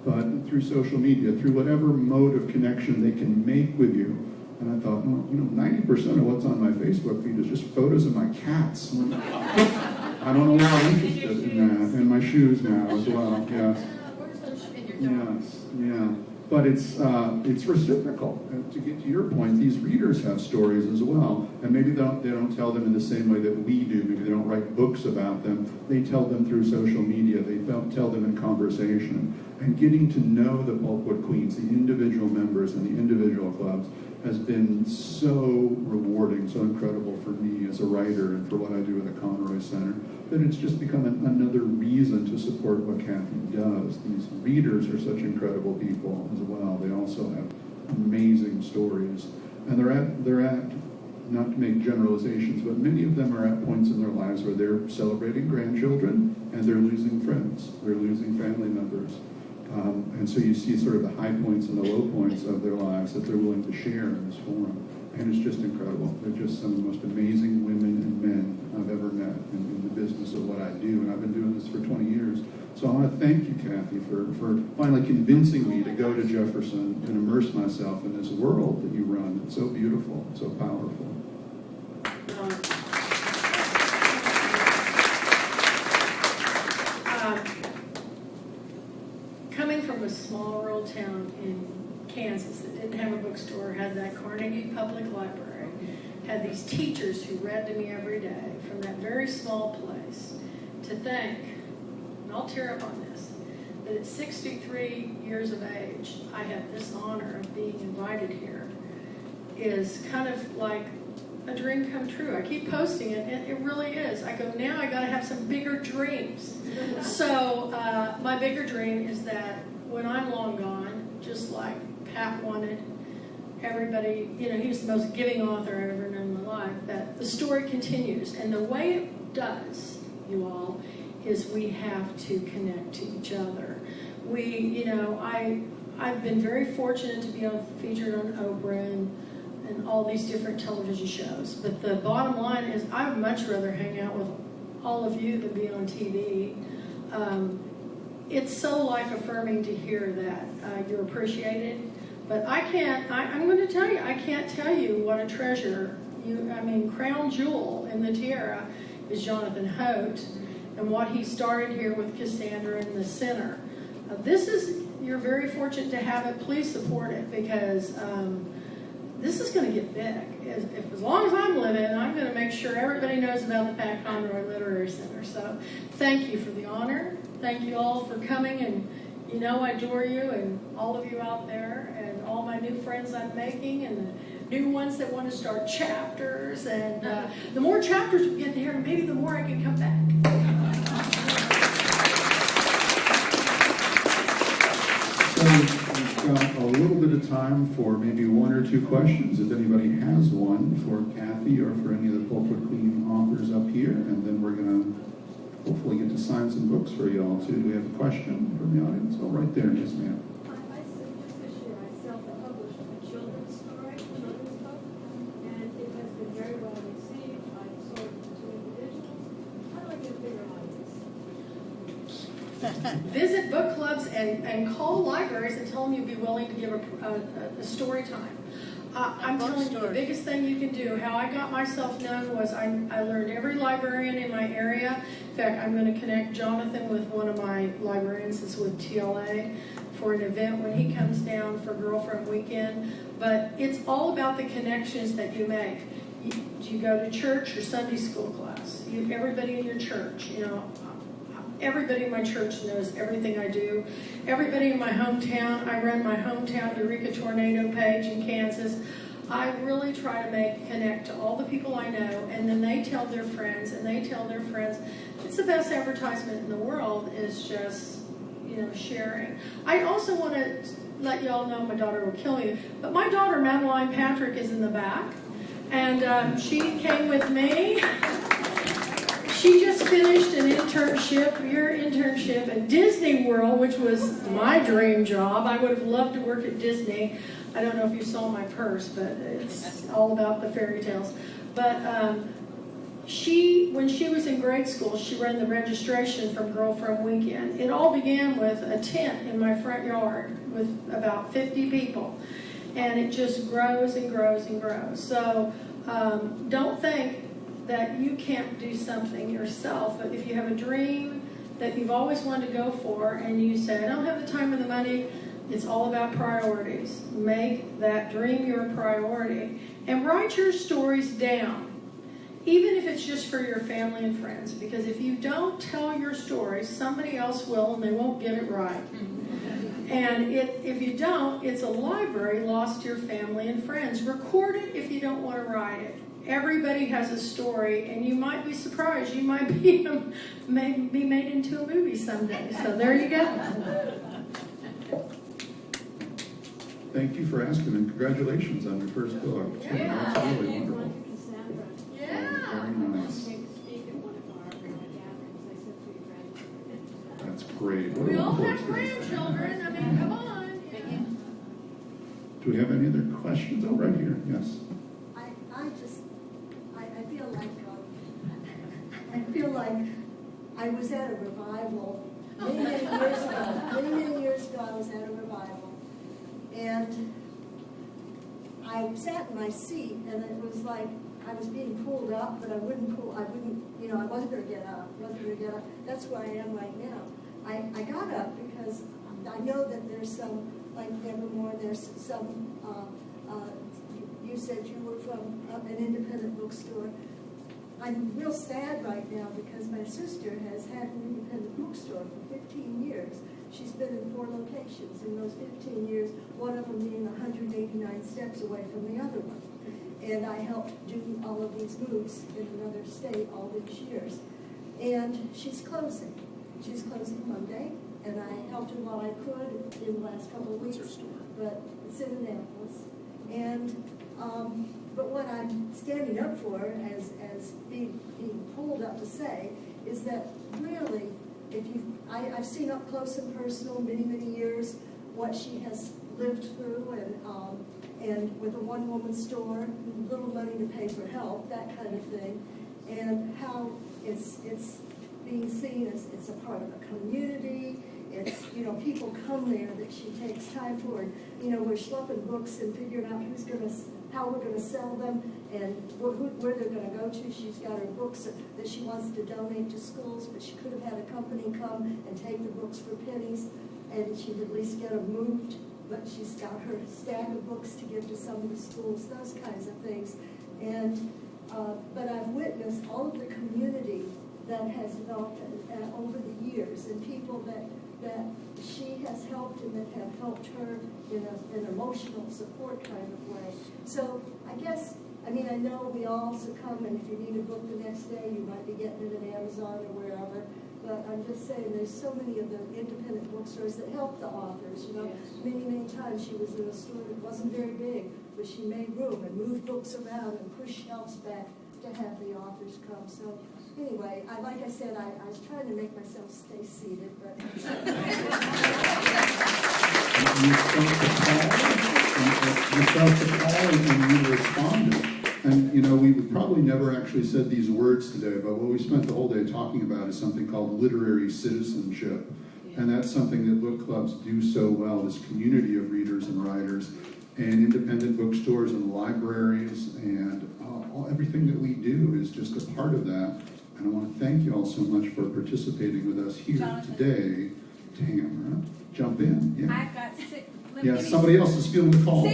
but through social media, through whatever mode of connection they can make with you. And I thought, well, 90% of what's on my Facebook feed is just photos of my cats. I don't know why I'm interested in that, and my shoes now as well. Yes. Yes. Yeah. But it's reciprocal. To get to your point, these readers have stories as well, and maybe they don't tell them in the same way that we do. Maybe they don't write books about them. They tell them through social media. They tell them in conversation. And getting to know the Pulpwood Queens, the individual members and the individual clubs, has been so rewarding, so incredible for me as a writer and for what I do at the Conroy Center, that it's just become another reason to support what Kathy does. These readers are such incredible people as well. They also have amazing stories. And they're at, not to make generalizations, but many of them are at points in their lives where they're celebrating grandchildren and they're losing friends. They're losing family members. And so you see sort of the high points and the low points of their lives that they're willing to share in this forum. And it's just incredible. They're just some of the most amazing women and men I've ever met in the business of what I do. And I've been doing this for 20 years. So I want to thank you, Kathy, for finally convincing me to go to Jefferson and immerse myself in this world that you run. It's so beautiful, so powerful. Coming from a small rural town in Kansas that didn't have a bookstore, had that Carnegie Public Library, had these teachers who read to me every day from that very small place, to think, and I'll tear up on this, that at 63 years of age, I have this honor of being invited here, is kind of like a dream come true. I keep posting it, and it really is. I go, now I got to have some bigger dreams. So my bigger dream is that when I'm long gone, just like Pat wanted everybody, he's the most giving author I've ever known in my life, that the story continues. And the way it does, you all, is we have to connect to each other. I've been very fortunate to be featured on Oprah and all these different television shows. But the bottom line is I would much rather hang out with all of you than be on TV. It's so life-affirming to hear that you're appreciated. But I'm going to tell you, I can't tell you what a treasure, crown jewel in the tiara is Jonathan Hote and what he started here with Cassandra in the center. You're very fortunate to have it. Please support it, because this is going to get big. As long as I'm living, I'm going to make sure everybody knows about the Pat Conroy Literary Center. So thank you for the honor. Thank you all for coming, and I adore you and all of you out there and all all my new friends I'm making and the new ones that want to start chapters. And the more chapters we get there, maybe the more I can come back. So we've got a little bit of time for maybe one or two questions, if anybody has one for Kathy or for any of the Pulpwood Queen authors up here, and then we're going to hopefully get to sign some books for you all too. Do we have a question from the audience? Oh, right there, yes ma'am. I just this year I self-published a children's book, and it has been very well received. I sold it to individuals. How do I get a bigger audience? Visit book clubs and call libraries and tell them you'd be willing to give a story time. I'm telling you, the biggest thing you can do, how I got myself known was I learned every librarian in my area. In fact, I'm going to connect Jonathan with one of my librarians that's with TLA for an event when he comes down for Girlfriend Weekend. But it's all about the connections that you make. You go to church or Sunday school class. Everybody in your church, everybody in my church knows everything I do. Everybody in my hometown, I run my hometown Eureka Tornado page in Kansas. I really try to connect to all the people I know, and then they tell their friends, and they tell their friends. It's the best advertisement in the world is just, sharing. I also want to let y'all know, my daughter will kill you, but my daughter, Madeline Patrick, is in the back, and she came with me. She just finished an your internship at Disney World, which was my dream job. I would have loved to work at Disney. I don't know if you saw my purse, but it's all about the fairy tales. But when she was in grade school, she ran the registration from Girlfriend Weekend. It all began with a tent in my front yard with about 50 people. And it just grows and grows and grows. So don't think that you can't do something yourself. But if you have a dream that you've always wanted to go for and you say, I don't have the time or the money, it's all about priorities. Make that dream your priority. And write your stories down, even if it's just for your family and friends. Because if you don't tell your stories, somebody else will and they won't get it right. And if you don't, it's a library lost to your family and friends. Record it if you don't want to write it. Everybody has a story, and you might be surprised. You might be made into a movie someday. So there you go. Thank you for asking, and congratulations on your first book. Yeah. That's really wonderful. Yeah. Very nice. That's great. What a We all wonderful have experience. grandchildren. I mean, come on. Do we have any other questions? Oh, right here. Yes. I feel like I was at a revival many years ago. Many years ago, I was at a revival, and I sat in my seat, and it was like I was being pulled up, but I wasn't going to get up. That's where I am right now. I got up because I know that there's some, like Nevermore, there's some. You said you were from an independent bookstore. I'm real sad right now because my sister has had an independent bookstore for 15 years. She's been in 4 locations in those 15 years, one of them being 189 steps away from the other one. And I helped do all of these moves in another state all these years. And she's closing. She's closing Monday, and I helped her while I could in the last couple of weeks. What's her store? But it's in Annapolis. And but what I'm standing up for, as being pulled up to say, is that really, I've seen up close and personal, many years, what she has lived through, and with a one-woman store, little money to pay for help, that kind of thing, and how it's being seen as it's a part of a community. It's, people come there that she takes time for, and, we're schlepping books and figuring out how we're going to sell them and where they're going to go to. She's got her books that she wants to donate to schools, but she could have had a company come and take the books for pennies, and she'd at least get them moved, but she's got her stack of books to give to some of the schools, those kinds of things. And but I've witnessed all of the community that has developed over the years, and people that that she has helped and that have helped her in an emotional support kind of way. So I guess, I mean, I know we all succumb, and if you need a book the next day, you might be getting it at Amazon or wherever. But I'm just saying, there's so many of the independent bookstores that help the authors. You know, many, many times she was in a store that wasn't very big, but she made room and moved books around and pushed shelves back to have the authors come. So anyway, like I said, I was trying to make myself stay seated, but you felt the call and you responded. And, you know, we probably never actually said these words today, but what we spent the whole day talking about is something called literary citizenship. And that's something that book clubs do so well, this community of readers and writers, and independent bookstores and libraries, and everything that we do is just a part of that. And I want to thank you all so much for participating with us here today. Tamara, jump in. Yeah. I've got sick. Yeah, somebody else is feeling the call.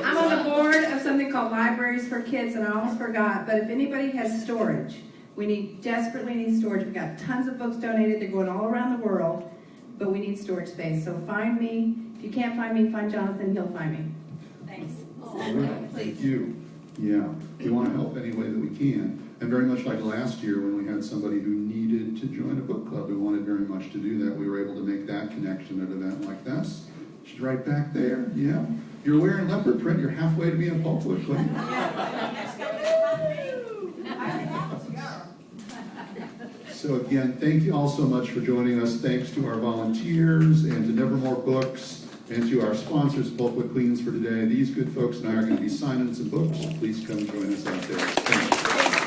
I'm on the board of something called Libraries for Kids, and I almost forgot, but if anybody has storage, we desperately need storage. We've got tons of books donated. They're going all around the world, but we need storage space. So find me. If you can't find me, find Jonathan. He'll find me. Thanks. All right. Thank you. Yeah, we want to help any way that we can. And very much like last year when we had somebody who needed to join a book club, who wanted very much to do that, we were able to make that connection at an event like this. She's right back there, yeah. You're wearing leopard print, you're halfway to being a Pulpwood queen. So again, thank you all so much for joining us. Thanks to our volunteers and to Nevermore Books and to our sponsors, Pulpwood Queens, for today. These good folks and I are going to be signing some books. Please come join us out there. Thank you.